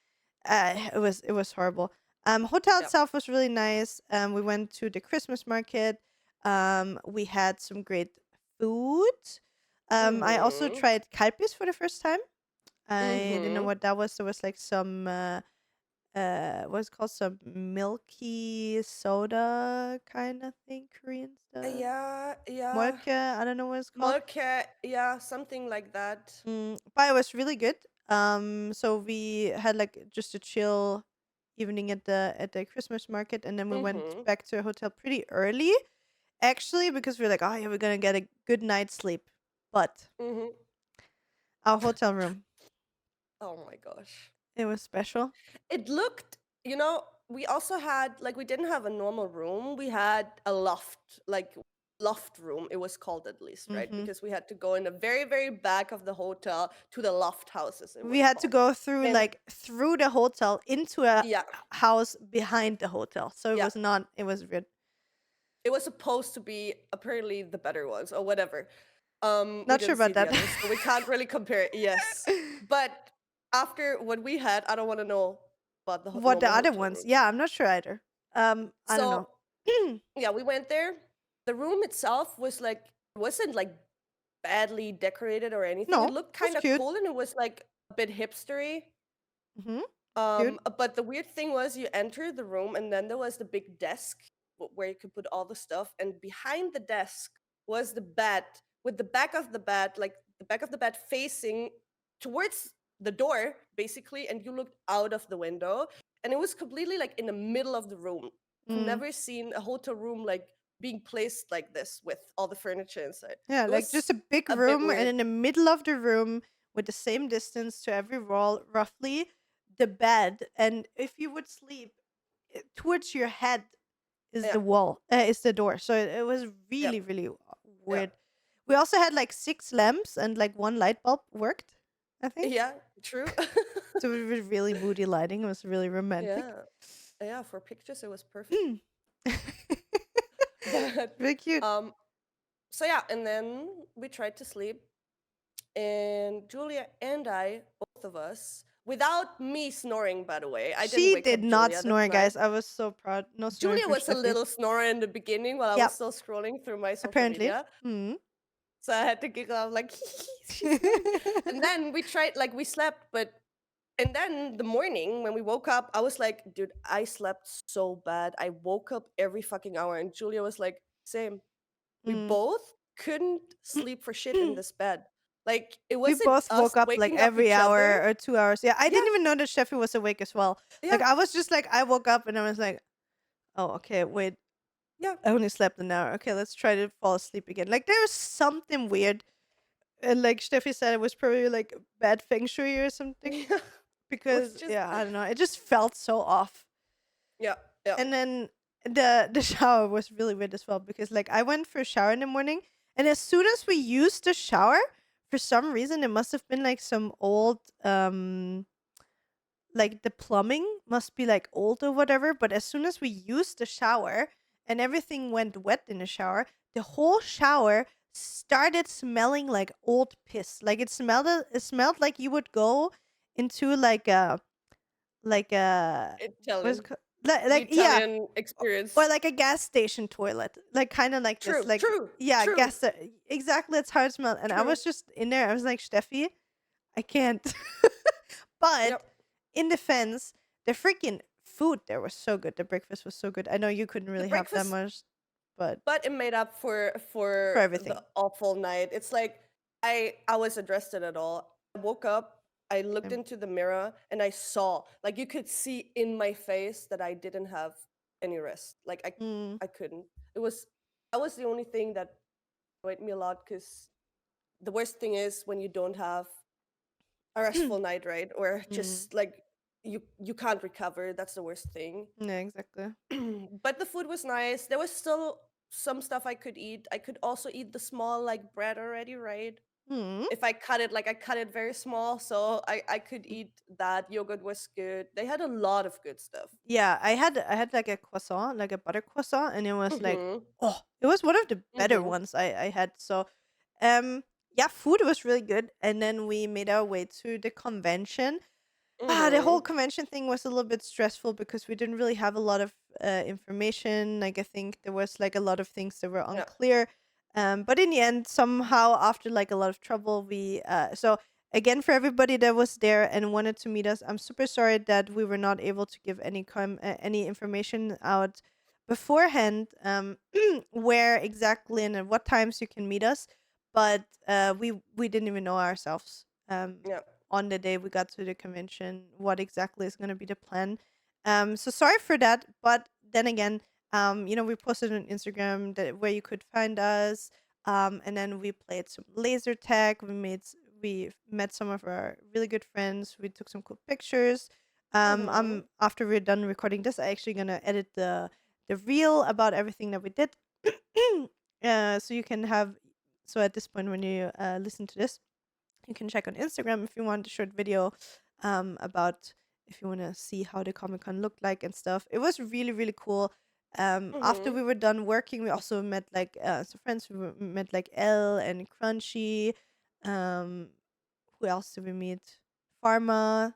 It was horrible. Hotel Yeah. itself was really nice. We went to the Christmas market. We had some great food. I also Mhm. tried kalpis for the first time. I didn't know Mhm. what that was. There was like some what's it called, some milky soda kind of thing, Korean stuff. Yeah. Molke, I don't know what it's called. Molke, yeah, something like that. But it was really good. So we had like just a chill evening at the Christmas market, and then we went Mm-hmm. back to a hotel pretty early, actually, because we are like, oh yeah, we're gonna get a good night's sleep. But Mm-hmm. our hotel room, Oh my gosh. it was special. It looked, we also had, like, we didn't have a normal room. We had a loft, like, loft room, it was called, at least, right? Hmm. Because we had to go in the very, very back of the hotel to the loft houses, it We was had to called. go through And through the hotel into a yeah, house behind the hotel. So it yeah, was not. It was weird. it was supposed to be apparently the better ones or whatever. We Not sure didn't see about the that. others, so we can't really compare it. Yes, but after what we had, I don't want to know about the What the normal other hotel ones? rooms. Yeah, I'm not sure either. I don't So know. yeah, we went there. The room itself was like wasn't like badly decorated or anything. No, It it looked was kind of cute. cool and it was like a bit hipstery. Hmm. Cute. But the weird thing was you enter the room and then there was the big desk where you could put all the stuff, and behind the desk was the bed with the back of the bed, like the back of the bed facing towards the door, basically, and you looked out of the window, and it was completely like in the middle of the room. I've Mm. never seen a hotel room like being placed like this with all the furniture inside. Yeah, It like just was a big a bit room, and weird. in the middle of the room, with the same distance to every wall, roughly, the bed. And if you would sleep, towards your head is Yeah, the wall, is the door. So it was yeah, really, really yeah, weird. We also had like 6 lamps and like one light bulb worked, I think. yeah. True. So it was really moody lighting. It was really romantic. Yeah. Yeah, for pictures it was perfect. But Very cute. um so yeah, and then we tried to sleep, and Julia and I, both of us, without me snoring, by the way. I didn't She wake did up not Julia that snore, night. guys. I was so proud. No snoring Julia for was a Steffi. little snorer in the beginning while I was Yep, still scrolling through my social apparently. media. So I had to giggle. I was like, she's snoring. And then we tried, like, we slept, and then the morning when we woke up, I was like, dude, I slept so bad. I woke up every fucking hour. And Julia was like, same. We Mm. both couldn't sleep for shit in this bed. Like, it We wasn't both us woke up like waking up every each hour other. or 2 hours. Yeah, I Yeah, didn't even know that Steffi was awake as well. Like, yeah, I was just like, I woke up and I was like, oh, okay, wait, yeah. I only slept an hour. Okay, let's try to fall asleep again. Like, there was something weird. And like Steffi said, it was probably like bad feng shui or something. Yeah. It was Because, just, yeah, I don't know. It just felt so off. yeah, yeah. And then the shower was really weird as well, because like I went for a shower in the morning, and as soon as we used the shower, for some reason it must have been like some old like the plumbing must be like old or whatever, but as soon as we used the shower and everything went wet in the shower, the whole shower started smelling like old piss. Like it smelled like you would go into like a what's it Italian. called? The Like yeah, Italian or experience. like a gas station toilet, like kind of like this, True, like true, yeah, true, exactly. That's how it smelled, and I true. was just in there. I was like, Steffi, I can't. But Yep. in defense, the freaking food there was so good. The breakfast was so good. I know you couldn't The really have that breakfast, much, but but it made up for for the everything. awful night. It's like I wasn't rested at all. I woke up, I looked Um, into the mirror, and I saw, like, you could see in my face that I didn't have any rest. Like, mm, I couldn't. It was That was the only thing that annoyed me a lot, because the worst thing is when you don't have a restful night, right? Or mm, just like you can't recover. That's the worst thing. yeah, exactly. But the food was nice. There was still some stuff I could eat. I could also eat the small like bread already, right? Mm. If I cut it, like, I cut it very small, so I could eat that. Yogurt was good. They had a lot of good stuff. Yeah, I had like a croissant, like a butter croissant, and it was like, Mhm. oh, it was one of the better Mhm. ones I had. So, yeah, food was really good, and then we made our way to the convention. The whole Mhm. convention thing was a little bit stressful because we didn't really have a lot of information. Like I think there was like a lot of things that were Yeah. unclear. But in the end, somehow after like a lot of trouble, we so again, for everybody that was there and wanted to meet us, I'm super sorry that we were not able to give any information out beforehand, where exactly and at what times you can meet us. But we didn't even know ourselves, Yeah. on the day we got to the convention what exactly is going to be the plan. So sorry for that, but then again, we posted on Instagram where you could find us. And then we played some laser tag. We met some of our really good friends. We took some cool pictures. Mhm. After we're done recording this, I actually gonna edit the reel about everything that we did. So you can have, so at this point when you listen to this, you can check on Instagram if you want a short video, about if you want to see how the Comic Con looked like and stuff. It was really really cool. After Mhm. we were done working, we also met like some friends. Met like Elle and Crunchy. Um, who else did we meet? Pharma,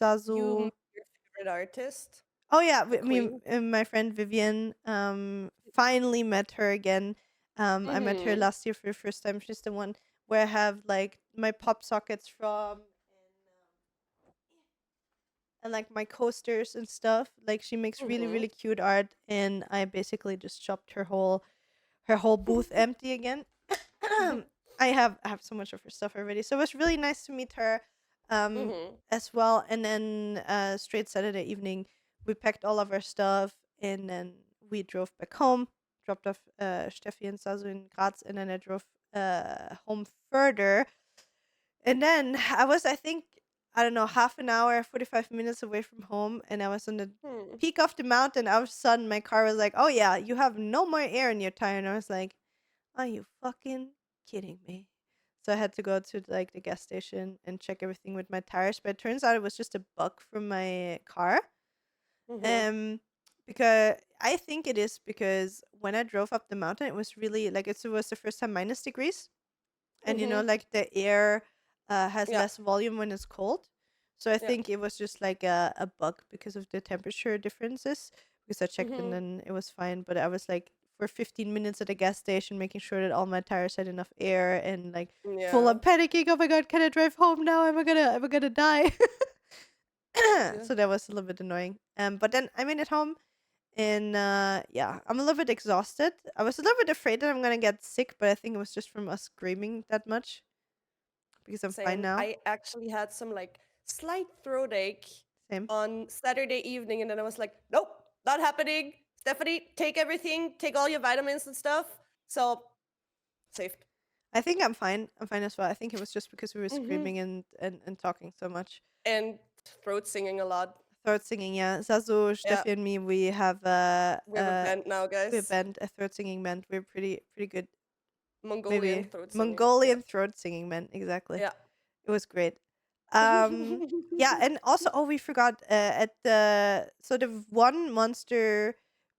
You Zazu. met your favorite artist, Oh yeah, the me queen. and my friend Vivian. Finally met her again. I met her Mhm. last year for the first time. She's the one where I have like my pop sockets from, and like my coasters and stuff. Like she makes really Mhm. really cute art, and I basically just chopped her whole booth empty again. I have so much of her stuff already, so it was really nice to meet her, um, Mhm. as well. And then straight Saturday evening, we packed all of our stuff, and then we drove back home. Dropped off Steffi and Sasu in Graz, and then I drove home further. And then I think, I don't know, half an hour, 45 minutes away from home, and I was on the Hmm. peak of the mountain. All of a sudden, my car was like, "Oh yeah, you have no more air in your tire," and I was like, "Are you fucking kidding me?" So I had to go to like the gas station and check everything with my tires, but it turns out it was just a bug from my car. Mhm. Um, because I think it is because when I drove up the mountain, it was really like it was the first time -degrees, and Mhm. like the air has Yeah. less volume when it's cold. So I Yeah. think it was just like a bug because of the temperature differences, because I checked and Mhm. then it was fine. But I was like for 15 minutes at a gas station making sure that all my tires had enough air, and like full Yeah. on panicking, oh my god, can I drive home now, am I gonna die? Yeah. So that was a little bit annoying. But then I made it home, and yeah, I'm a little bit exhausted. I was a little bit afraid that I'm gonna get sick, but I think it was just from us screaming that much, because I'm fine Same. now. I actually had some like slight throat ache Same. on Saturday evening, and then I was like, nope, not happening. Stephanie, take everything, take all your vitamins and stuff. So saved. I think I'm fine. I'm fine as well. I think it was just because we were Mhm. screaming and talking so much. And throat singing a lot. Throat singing, yeah. Zazu, Yeah. Steffi, and me, we have We have a band now, we're a guys. band, a throat singing band. We're pretty good. Mongolian Maybe throat singing. Yeah. Mongolian throat singing band. Exactly. Yeah. It was great. Yeah, and also, oh, we forgot, at the so the one monster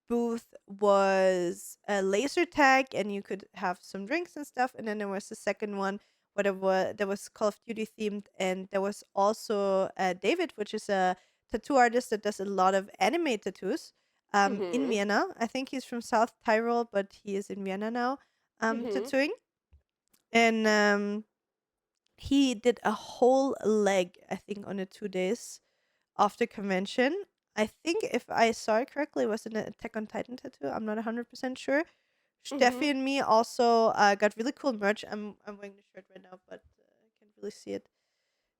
booth was a laser tag, and you could have some drinks and stuff. And then there was the second one, whatever, that was Call of Duty themed, and there was also David, which is a tattoo artist that does a lot of anime tattoos. In Mhm. Vienna. I think he's from South Tyrol, but he is in Vienna now. Mhm. Tattooing, and he did a whole leg, I think, on the 2 days of the convention. I think if I saw it correctly, it was an Attack on Titan tattoo. I'm not 100% sure. Steffi Mhm. and me also got really cool merch. I'm wearing the shirt right now, but I can't really see it.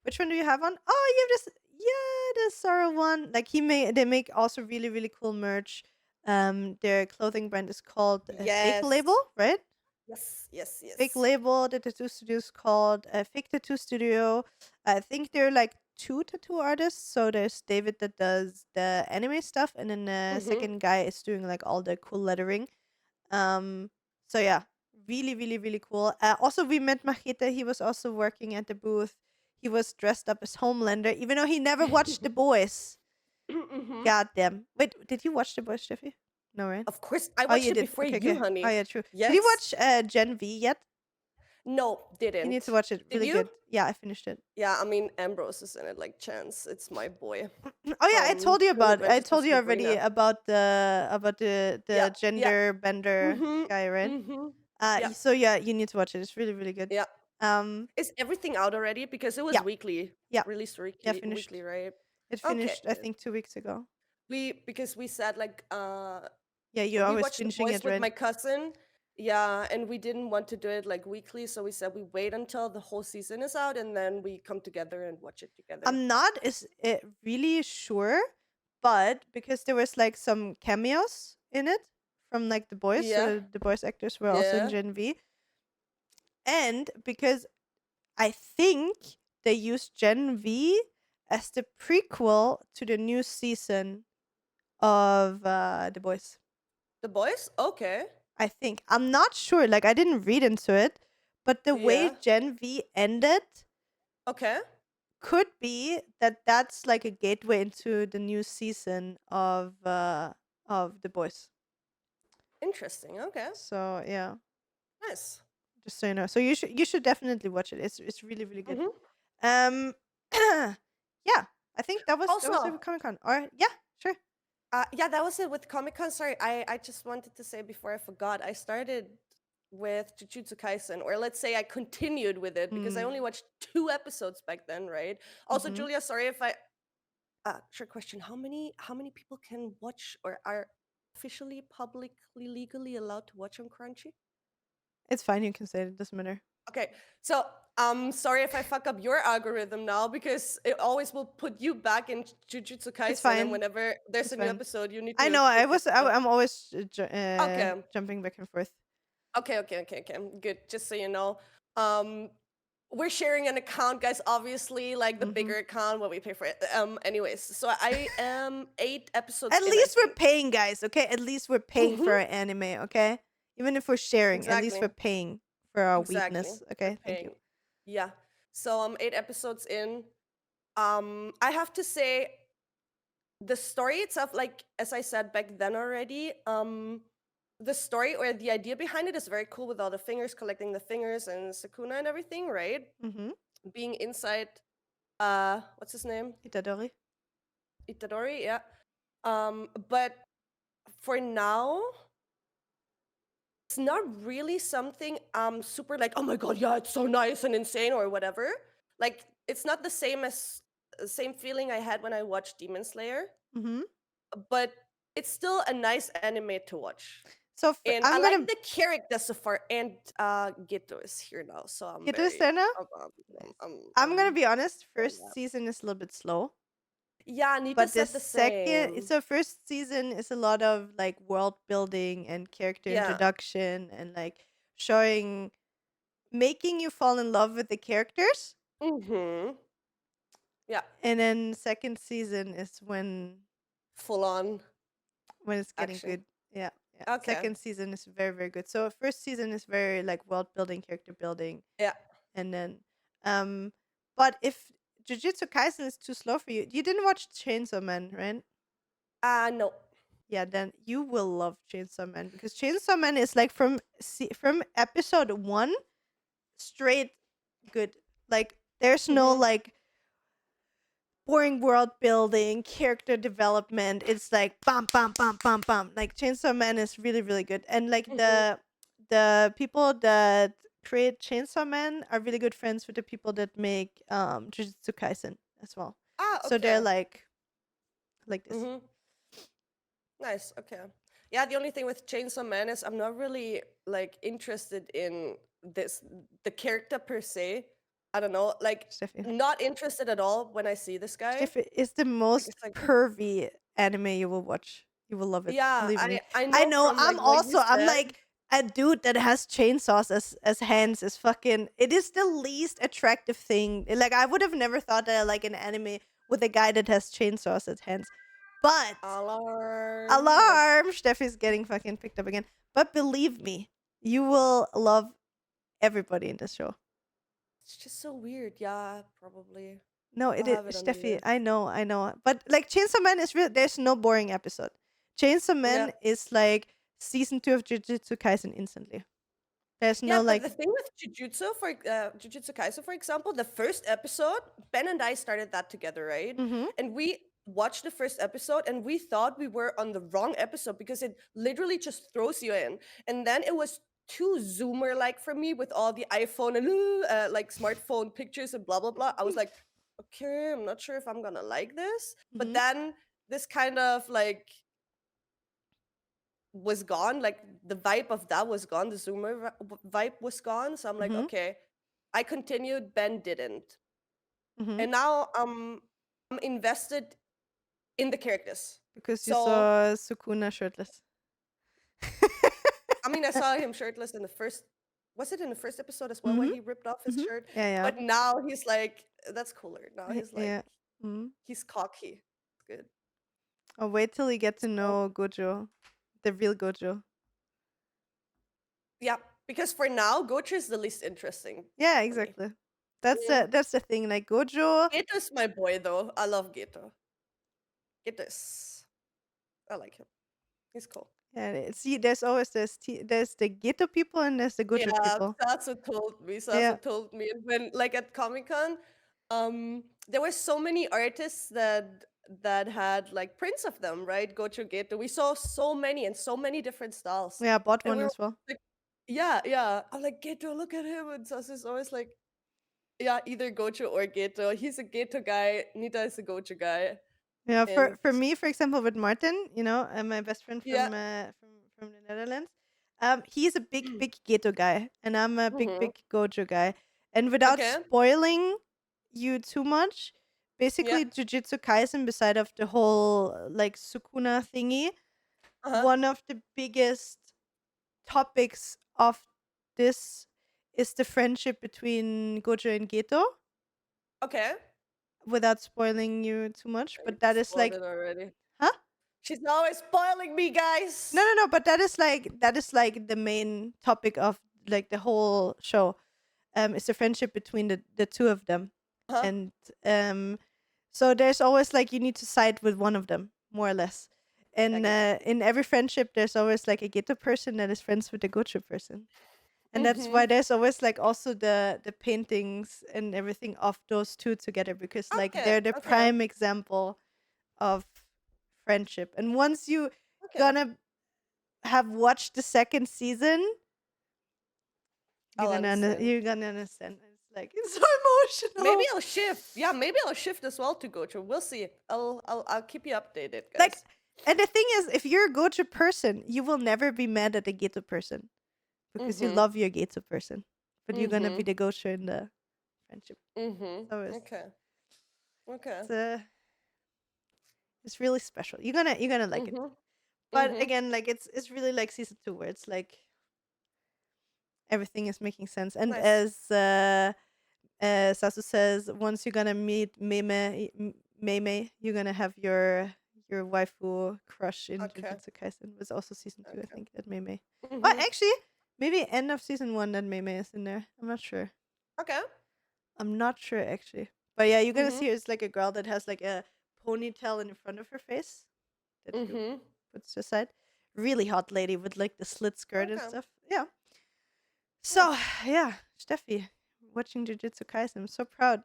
Which one do you have on? Oh, you have this. Yeah, the Sorrow one. Like they make also really really cool merch. Their clothing brand is called Fake Label, Yes. right? Yes. Yes. Fake Yes. Label. The tattoo studio is called Fake Tattoo Studio. I think they're like two tattoo artists. So there's David that does the anime stuff, and then the Mhm. second guy is doing like all the cool lettering. Um, so yeah, really, really, really cool. Also, we met Machete. He was also working at the booth. He was dressed up as Homelander, even though he never watched The Boys. Mhm. God damn. Wait, did you watch The Boys, Steffi? No, right? Of course, I Oh, watched you it did. before Okay, you, okay. Oh, honey. yeah, true. Did you Yes. watch Gen V yet? No, You need to didn't. watch it. Did Really you? good. Yeah, I finished it. Yeah, I mean Ambrose is in it like Chance. It's my boy Oh yeah, I from told you New about. I Adventures of told you already Sabrina. about the Yeah, yeah. gender bender Mhm. guy, right? Mhm. Yeah. So yeah, you need to watch it. It's really really good. Yeah. Is everything out already? Because it was Yeah, weekly, yeah, released yeah. weekly, Finished. right? It Okay, finished, I think, 2 weeks ago. because we said like Yeah, you're we always watched The binging Boys it, with right? my cousin. Yeah, and we didn't want to do it like weekly, so we said we wait until the whole season is out and then we come together and watch it together. I'm not really sure, but because there was like some cameos in it from like the boys, Yeah, so the boys actors were also in yeah. Gen V, and because I think they used Gen V as the prequel to the new season of the boys. The Boys? Okay. I think I'm not sure. Like I didn't read into it, but the way Yeah. Gen V ended Okay. could be that that's like a gateway into the new season of the boys. Interesting. Okay. So yeah, Nice. just so you know. So you should definitely watch it. It's really really good. Hmm. Um, yeah, I think that was Also, it with Comic Con. Or yeah, sure. yeah, that was it with Comic Con. Sorry, I just wanted to say before I forgot, I started with Jujutsu Kaisen, or let's say I continued with it because I only Mm. watched 2 episodes back then, right? Also, Mm-hmm. Julia, sorry if I trick question. How many people can watch or are officially, publicly, legally allowed to watch on Crunchy? It's fine. You can say it. It doesn't matter. Okay, so sorry if I fuck up your algorithm now because it always will put you back in Jujutsu It's Kaisen, and fine. whenever there's It's a new fine. episode, you need I to know. click it. So. I'm always Okay, jumping back and forth. okay, good. Just so you know, um, we're sharing an account, guys. Obviously, like the Mm-hmm. bigger account, what we pay for it. Anyways, so I am 8 episodes At in, I least we're think. paying, guys. Okay. At least we're paying for Mhm. our anime. Okay. Even if we're sharing, at least Exactly. we're paying for our Exactly. weakness. We're Okay. Thank you. paying. Yeah. So I'm 8 episodes in. I have to say the story itself, like as I said back then already, the story or the idea behind it is very cool with all the fingers, collecting the fingers and Sakuna and everything, right? Mm-hmm. Being inside what's his name? Itadori. Itadori, yeah. But for now, it's not really something super like, oh my god, yeah, it's so nice and insane or whatever. Like it's not the same feeling I had when I watched Demon Slayer, Mm-hmm. but it's still a nice anime to watch. So And I I'm like gonna the characters so far, and Geto is here now, so I'm get to this very now. Nice. I'm gonna be honest. very First happy. season is a little bit slow, Yeah, Nita but the said the second, same. so first season is a lot of like world building and character Yeah. introduction and like showing, making you fall in love with the characters. Mm-hmm. Yeah. And then second season is Full on when it's getting action. good. Yeah, yeah. Okay. Second season is very very good. So first season is very like world building, character building, Yeah. and then but if Jujutsu Kaisen is too slow for you, you didn't watch Chainsaw Man, right? No. Yeah, then you will love Chainsaw Man because Chainsaw Man is like from episode 1 straight good. Like there's no Mm-hmm. like boring world building, character development. It's like bam, bam, bam, bam, bam. Like Chainsaw Man is really, really good, and like Mm-hmm. the people that create Chainsaw Man are really good friends with the people that make Jujutsu Kaisen as well. So they're Okay. like this. Mm-hmm. Nice. Okay. Yeah, the only thing with Chainsaw Man is I'm not really like interested in the character per se. I don't know, like Steffi. not interested at all when I see this guy. Steffi is the Like most it's like pervy anime you will watch. You will love it. yeah, Believe I me. I I know know. from like what you I'm said. like a dude that has chainsaws as hands is fucking. It is the least attractive thing. Like I would have never thought that I like an anime with a guy that has chainsaws as hands. But Alarm. alarm, Steffi's getting fucking picked up again. But believe me, you will love everybody in this show. It's just so weird. Yeah, probably. No, I'll it have is it on the Steffi. list. I know. But like Chainsaw Man is real. There's no boring episode. Chainsaw Yeah. Man is like season 2 of Jujutsu Kaisen instantly. There's Yeah, no but the like. thing with Jujutsu Kaisen, for example, the first episode, Ben and I started that together, right? Mm-hmm. And we watched the first episode and we thought we were on the wrong episode because it literally just throws you in. And then it was too zoomer like for me with all the iPhone and like smartphone pictures and blah blah blah. I was like, okay, I'm not sure if I'm gonna like this. But then this kind of like was gone. Like the vibe of that was gone. The zoomer vibe was gone. So I'm like, okay. I continued. Ben didn't, and now I'm invested in the characters. Because you So saw Sukuna shirtless. I mean, I saw him shirtless in the first. Was it in the first episode as well where he ripped off his shirt? Yeah, But now he's like, that's cooler. Now he's like, yeah. he's cocky. It's good. I'll wait till you get to So- know Gojo, the real Gojo. Yeah, because for now, Gochu is the least interesting. Yeah, exactly. That's the thing. Like Gojo. Geto's my boy, though. I love Geto. I like him. He's cool. Yeah, see, there's always there's the Geto people and there's the Gojo people. Satsu told me. Satsu told me. And when like at Comic Con, there were so many artists that had like prints of them, right? Gochu Geto. We saw so many and so many different styles. Yeah, I bought And one we were as well. like, yeah. I'm like, Geto, look at him. And Sasu's always like, yeah, either Gochu or Geto. He's a Geto guy. Nita is a Gochu guy. Yeah, for me, for example, with Martin, you know, my best friend from the Netherlands, he's a big Geto guy, and I'm a big Gojo guy. And without spoiling you too much, basically Jujutsu Kaisen, beside of the whole like Sukuna thingy, one of the biggest topics of this is the friendship between Gojo and Geto. Okay. Without spoiling you too much, but that is like already. Huh? She's always spoiling me, guys. No, but that is like the main topic of like the whole show. It's the friendship between the two of them. And so there's always like you need to side with one of them, more or less. And in every friendship there's always like a Geto person that is friends with the Gojo person. And that's why there's always like also the paintings and everything of those two together, because like they're the prime example of friendship. And once you gonna have watched the second season, you're gonna understand. It's like it's so emotional. Maybe I'll shift. Yeah, maybe I'll shift as well to Gojo. We'll see. I'll keep you updated, guys. Like, and the thing is, if you're a Gojo person, you will never be mad at a Geto person. Because you love your Geto person, but you're gonna be the Gojo in the friendship. So it's really special. You're gonna like it. But again, like it's really like season 2 where it's like everything is making sense. And as Sasu says, once you're gonna meet Mei, you're gonna have your waifu crush in Jujutsu Kaisen. It was also season 2, I think, at Mei. Well, actually. Maybe end of season 1 that Mei is in there. I'm not sure. Okay. I'm not sure actually. But yeah, you're gonna see her as like a girl that has like a ponytail in the front of her face. That she puts aside. Really hot lady with like the slit skirt and stuff. Yeah. So yeah, Stefie, watching Jujutsu Kaisen. I'm so proud.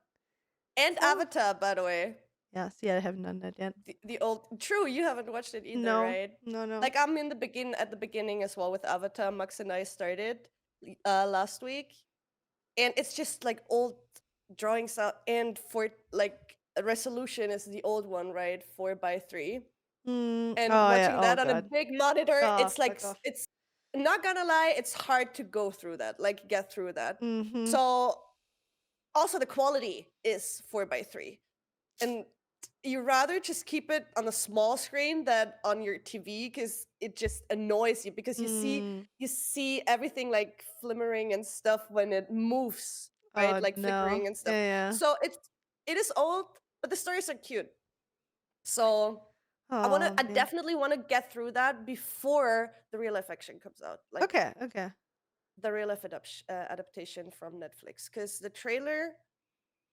And Avatar, by the way. Yeah, see, I haven't done that yet. The old True, you haven't watched it either, right? No. Like I'm at the beginning as well with Avatar. Max and I started last week. And it's just like old drawings out, and for like a resolution is the old one, right? 4:3. And watching that on a big monitor, it's like it's not gonna lie, it's hard to go through that, like get through that. So also the quality is 4:3. And you rather just keep it on a small screen than on your TV, because it just annoys you, because you see everything like flimmering and stuff when it moves, right? Like flickering and stuff. Yeah. So it is old, but the stories are cute. So I definitely want to get through that before the real life action comes out. Like okay. The real life adaptation from Netflix, because the trailer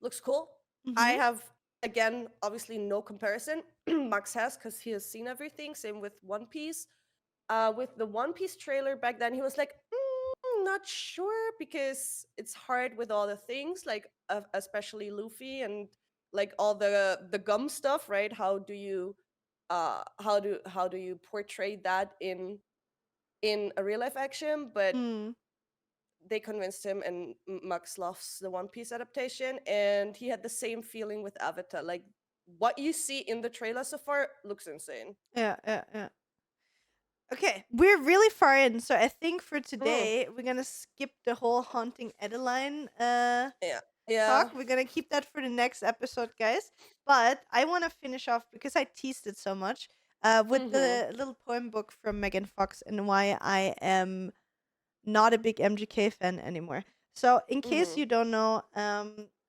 looks cool. I have, again, obviously no comparison. Max has, because he has seen everything. Same with One Piece. With the One Piece trailer back then, he was like, not sure, because it's hard with all the things, like especially Luffy and like all the gum stuff, right? How do you portray that in in a real life action, but Mm. they convinced him, and Max loves the One Piece adaptation, and he had the same feeling with Avatar. Like what you see in the trailer so far looks insane. Yeah, yeah, yeah. Okay, we're really far in, so I think for Mm, today we're gonna skip the whole haunting Adeline yeah, yeah. talk. We're gonna keep that for the next episode, guys. But I want to finish off because I teased it so much with Mm-hmm. the little poem book from Megan Fox and why I am not a big MGK fan anymore. So, in case Mm-hmm. you don't know,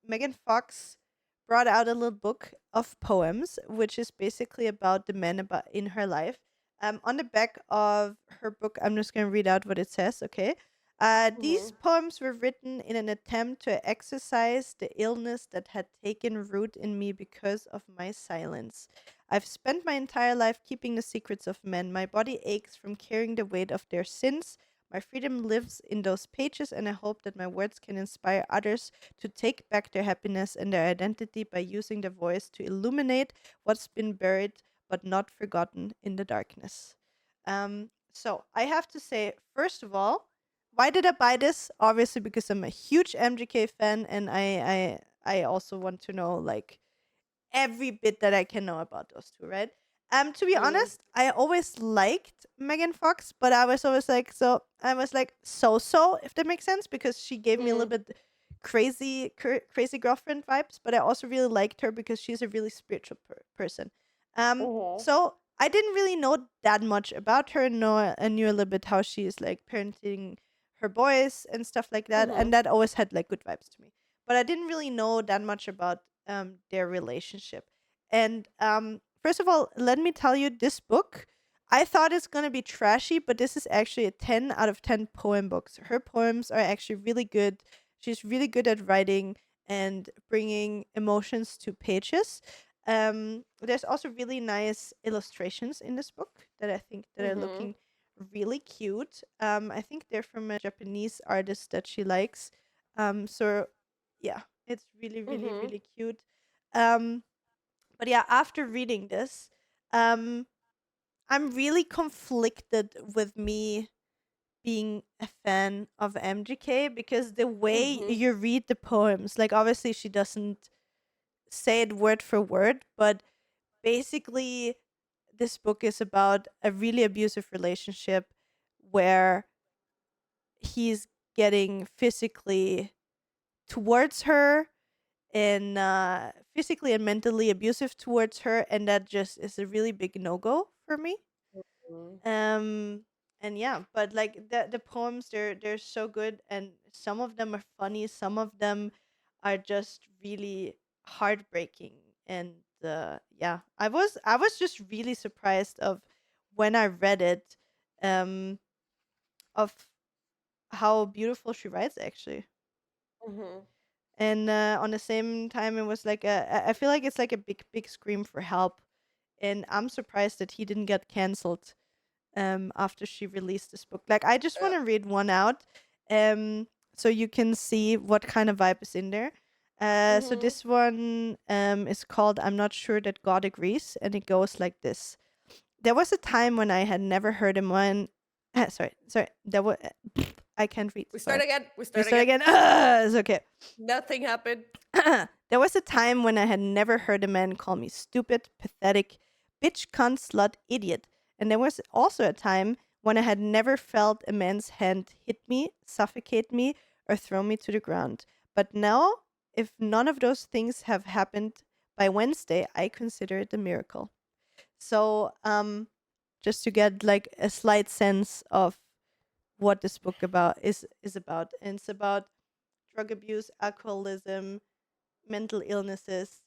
Megan Fox brought out a little book of poems, which is basically about the men about in her life. On the back of her book, I'm just going to read out what it says. Okay. These Mm-hmm. poems were written in an attempt to exorcise the illness that had taken root in me because of my silence. I've spent my entire life keeping the secrets of men. My body aches from carrying the weight of their sins. My freedom lives in those pages, and I hope that my words can inspire others to take back their happiness and their identity by using their voice to illuminate what's been buried but not forgotten in the darkness. So I have to say, first of all, why did I buy this? Obviously, because I'm a huge MGK fan, and I also want to know like every bit that I can know about those two, right? To be Mm-hmm. honest, I always liked Megan Fox, but I was always like, so, if that makes sense, because she gave me a little Mm-hmm. bit crazy girlfriend vibes, but I also really liked her because she's a really spiritual person. Mm-hmm. So I didn't really know that much about her. No, I knew a little bit how she is like parenting her boys and stuff like that, Mm-hmm. and that always had like good vibes to me. But I didn't really know that much about their relationship. And first of all, let me tell you, this book, I thought it's gonna be trashy, but this is actually a 10 out of 10 poem books. Her poems are actually really good. She's really good at writing and bringing emotions to pages. There's also really nice illustrations in this book that I think that are Mm-hmm. looking really cute. I think they're from a Japanese artist that she likes. So yeah, it's really, really, Mm-hmm. really cute. Um, but yeah, after reading this, um, I'm really conflicted with me being a fan of MGK because the way Mm-hmm. you read the poems, like obviously she doesn't say it word for word, but basically this book is about a really abusive relationship where he's getting physically towards her and physically and mentally abusive towards her, and that just is a really big no-go for me. um and yeah, but like the poems, they're so good, and some of them are funny, some of them are just really heartbreaking. And yeah, I was just really surprised of when I read it, um of how beautiful she writes actually. Mm-hmm. And on the same time, it was like I feel like it's like a big scream for help. And I'm surprised that he didn't get canceled after she released this book. Like I just want Yeah. to read one out so you can see what kind of vibe is in there. So Mm-hmm. this one is called I'm Not Sure That God Agrees, and it goes like this. There was a time when I had never heard a man. Sorry. There was. I can't read. We start Sorry. again. We We start start again. again. It's okay. Nothing happened. There was a time when I had never heard a man call me stupid, pathetic, bitch, cunt, slut, idiot. And there was also a time when I had never felt a man's hand hit me, suffocate me, or throw me to the ground. But now, if none of those things have happened by Wednesday, I consider it a miracle. So, just to get like a slight sense of what this book is about. And it's about drug abuse, alcoholism, mental illnesses,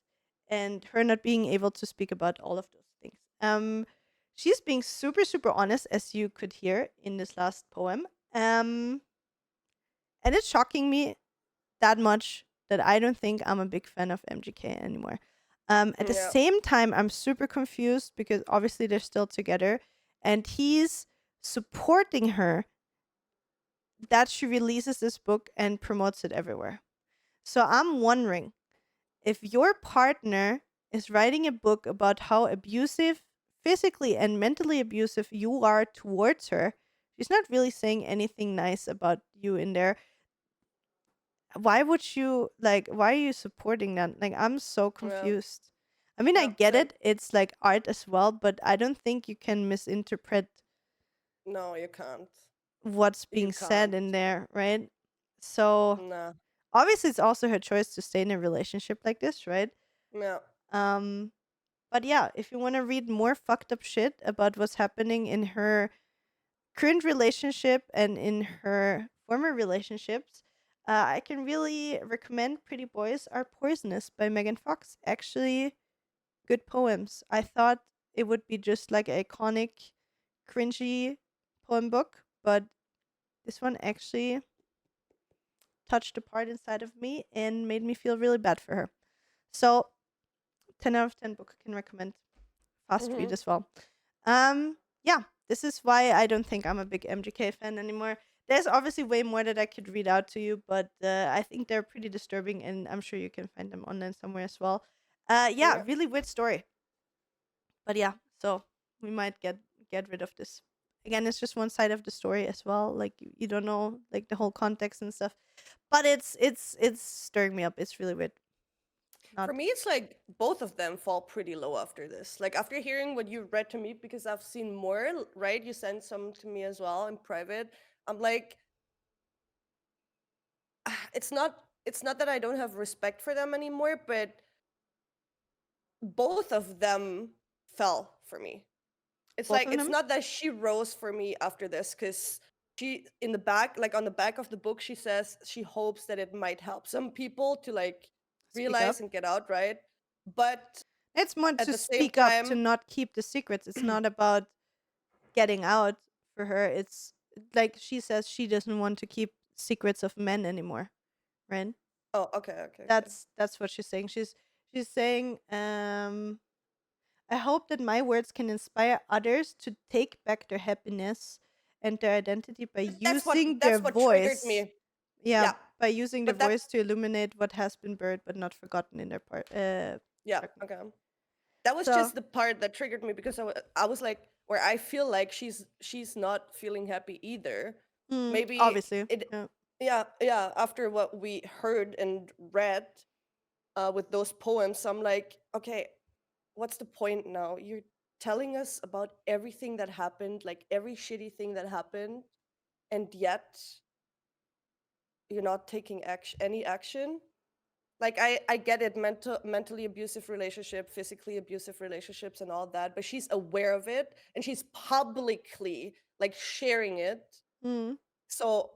and her not being able to speak about all of those things. She's being super, super honest, as you could hear in this last poem. And it's shocking me that much that I don't think I'm a big fan of MGK anymore. At the Yeah. same time, I'm super confused because obviously they're still together, and he's supporting her that she releases this book and promotes it everywhere. So I'm wondering, if your partner is writing a book about how abusive, physically and mentally abusive you are towards her, She's not really saying anything nice about you in there. Why would you like? Why are you supporting that? Like, I'm so Yeah. confused. I mean, I Yeah. get Same. it. It's like art as well, but I don't think you can misinterpret No, you can't. what's You being said can't. in there, right? So Nah. obviously, it's also her choice to stay in a relationship like this, right? Yeah. Um, but yeah, if you want to read more fucked up shit about what's happening in her current relationship and in her former relationships, I can really recommend Pretty Boys Are Poisonous by Megan Fox. Actually, good poems. I thought it would be just like an iconic, cringy poem book, but this one actually touched a part inside of me and made me feel really bad for her. So, 10 out of 10 book, can recommend. Fast read Mhm. as well. Yeah, this is why I don't think I'm a big MGK fan anymore. There's obviously way more that I could read out to you, but I think they're pretty disturbing, and I'm sure you can find them online somewhere as well. Yeah, Yeah. really weird story. But yeah, so we might get rid of this. Again, it's just one side of the story as well. Like you don't know like the whole context and stuff. But it's stirring me up. It's really weird. For Not me, it's like both of them fall pretty low after this. Like after hearing what you read to me, because I've seen more, right? You sent some to me as well in private. I'm like, it's not that I don't have respect for them anymore, but both of them fell for me. It's both like of it's them. not that she rose for me after this, because she in the back, like on the back of the book, she says she hopes that it might help some people to like Speak realize up. and get out, right? But It's more at to the same speak up, to time, not keep the secrets. It's not about getting out for her. It's like she says she doesn't want to keep secrets of men anymore, right? oh, okay, okay, okay. That's what she's saying. She's saying, I hope that my words can inspire others to take back their happiness and their identity by That's what using their that's what triggered voice. me. Yeah, Yeah, by using their but that voice to illuminate what has been buried but not forgotten in their part. yeah, Fragment. okay. That was So, just the part that triggered me, because I was like, where I feel like she's not feeling happy either. Maybe obviously, it, yeah. yeah, yeah. After what we heard and read, with those poems, I'm like, okay, what's the point now? You're telling us about everything that happened, like every shitty thing that happened, and yet you're not taking any action. Like I get it, mentally abusive relationship, physically abusive relationships and all that, but she's aware of it and she's publicly like sharing it. Mm. So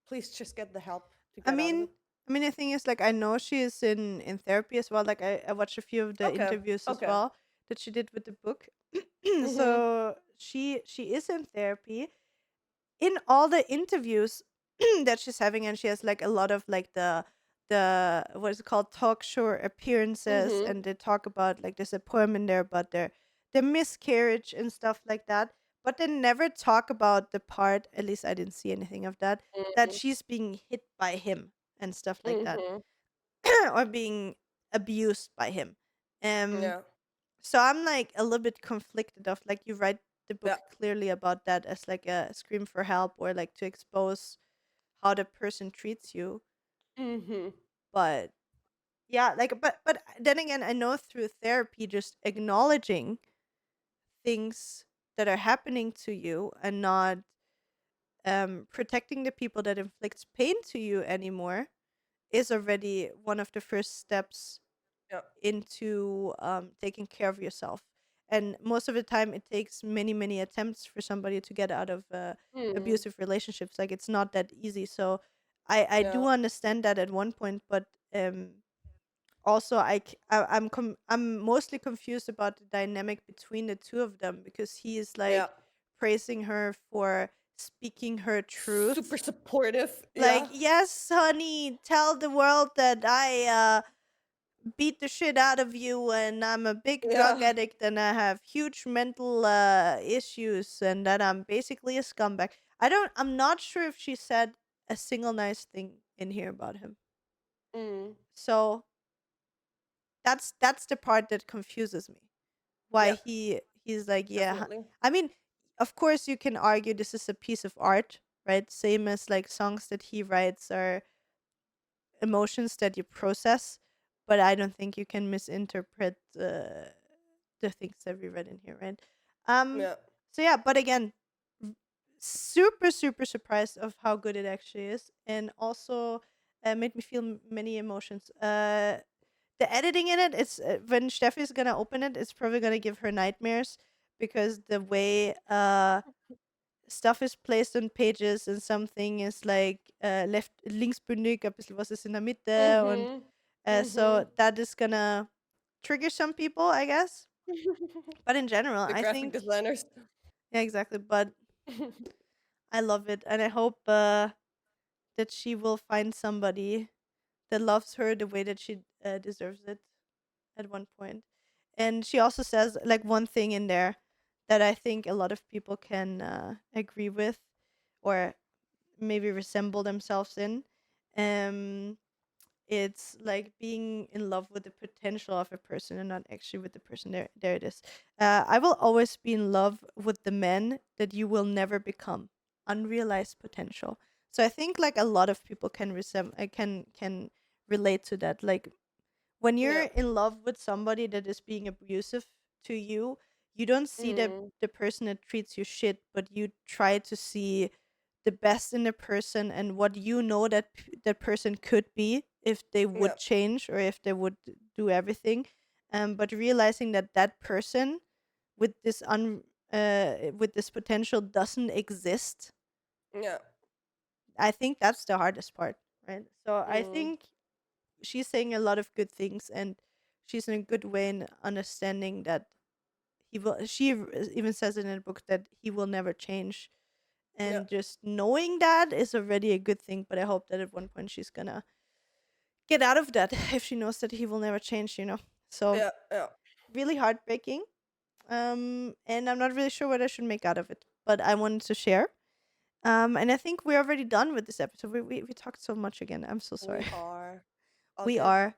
please just get the help to I get out of mean, it. the thing is, like, I know she is in therapy as well. Like, I watched a few of the Okay. interviews as Okay. well that she did with the book. Mhm. So she is in therapy. In all the interviews that she's having, and she has like a lot of like the what is it called, talk show appearances, Mhm. and they talk about like there's a poem in there about their miscarriage and stuff like that, but they never talk about the part, at least I didn't see anything of that, that Mhm. she's being hit by him and stuff like that, Mhm. or being abused by him. um Yeah. so I'm like a little bit conflicted of like, you write the Yeah. book clearly about that as like a scream for help, or like to expose how the person treats you. Mhm. But yeah, like, but then again, I know through therapy, just acknowledging things that are happening to you and not protecting the people that inflicts pain to you anymore is already one of the first steps Yeah. into taking care of yourself. And most of the time, it takes many, many attempts for somebody to get out of Mhm. abusive relationships. Like, it's not that easy. So I Yeah. do understand that at one point, but also I'm mostly confused about the dynamic between the two of them, because he is Yeah. like praising her for speaking her Super truth, supportive. like, Yeah. yes honey, tell the world that I beat the shit out of you, and I'm a big drug Yeah. addict, and I have huge mental issues, and that I'm basically a scumbag. I'm not sure if she said a single nice thing in here about him. Mm. So that's the part that confuses me. Why Yeah. he's like, yeah. Definitely. I mean, of course, you can argue this is a piece of art, right? Same as like songs that he writes are emotions that you process, but I don't think you can misinterpret the things that we read in here, right? Um, Yeah. so yeah, but again, super super surprised of how good it actually is, and also made me feel many emotions. The editing in it, it's when Steffi's gonna open it, it's probably gonna give her nightmares because the way stuff is placed on pages and something is like left linksbündig, ein bisschen was ist in der Mitte und Mhm. so Mhm. that is gonna trigger some people, I guess. But in general, The I graphic think designers. yeah, exactly. But I love it, and I hope that she will find somebody that loves her the way that she deserves it at one point. And she also says like one thing in there that I think a lot of people can agree with, or maybe resemble themselves in. Um, it's like being in love with the potential of a person and not actually with the person. There it is. I will always be in love with the man that you will never become. Unrealized potential. So I think like a lot of people can can relate to that. Like when you're Yeah. in love with somebody that is being abusive to you, you don't see Mm. the person that treats you shit, but you try to see the best in the person and what you know that that person could be if they Yeah. would change or if they would do everything. But realizing that that person with with this potential doesn't exist, Yeah. I think that's the hardest part, right? So I Mm. think she's saying a lot of good things, and she's in a good way in understanding that he will even says it in the book that he will never change, Yeah. and just knowing that is already a good thing. But I hope that at one point she's gonna get out of that if she knows that he will never change, so Yeah. Yeah. really heartbreaking. And I'm not really sure what I should make out of it, but I wanted to share. And I think we're already done with this episode. We talked so much again. I'm so sorry. We are. All We good. are.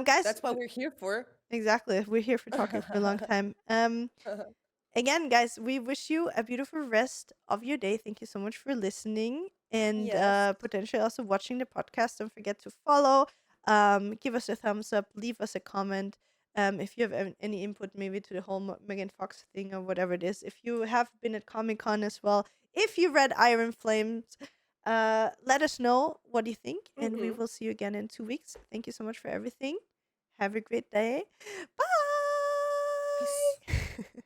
Guys, That's what we're here for. exactly. We're here for talking for a long time. Again, guys, we wish you a beautiful rest of your day. Thank you so much for listening and Yes. potentially also watching the podcast. Don't forget to follow, give us a thumbs up, leave us a comment. If you have any input, maybe to the whole Megan Fox thing or whatever it is. If you have been at Comic Con as well, if you read Iron Flames, let us know what you think, and we Mhm. will see you again in 2 weeks. Thank you so much for everything. Have a great day. Peace. Bye.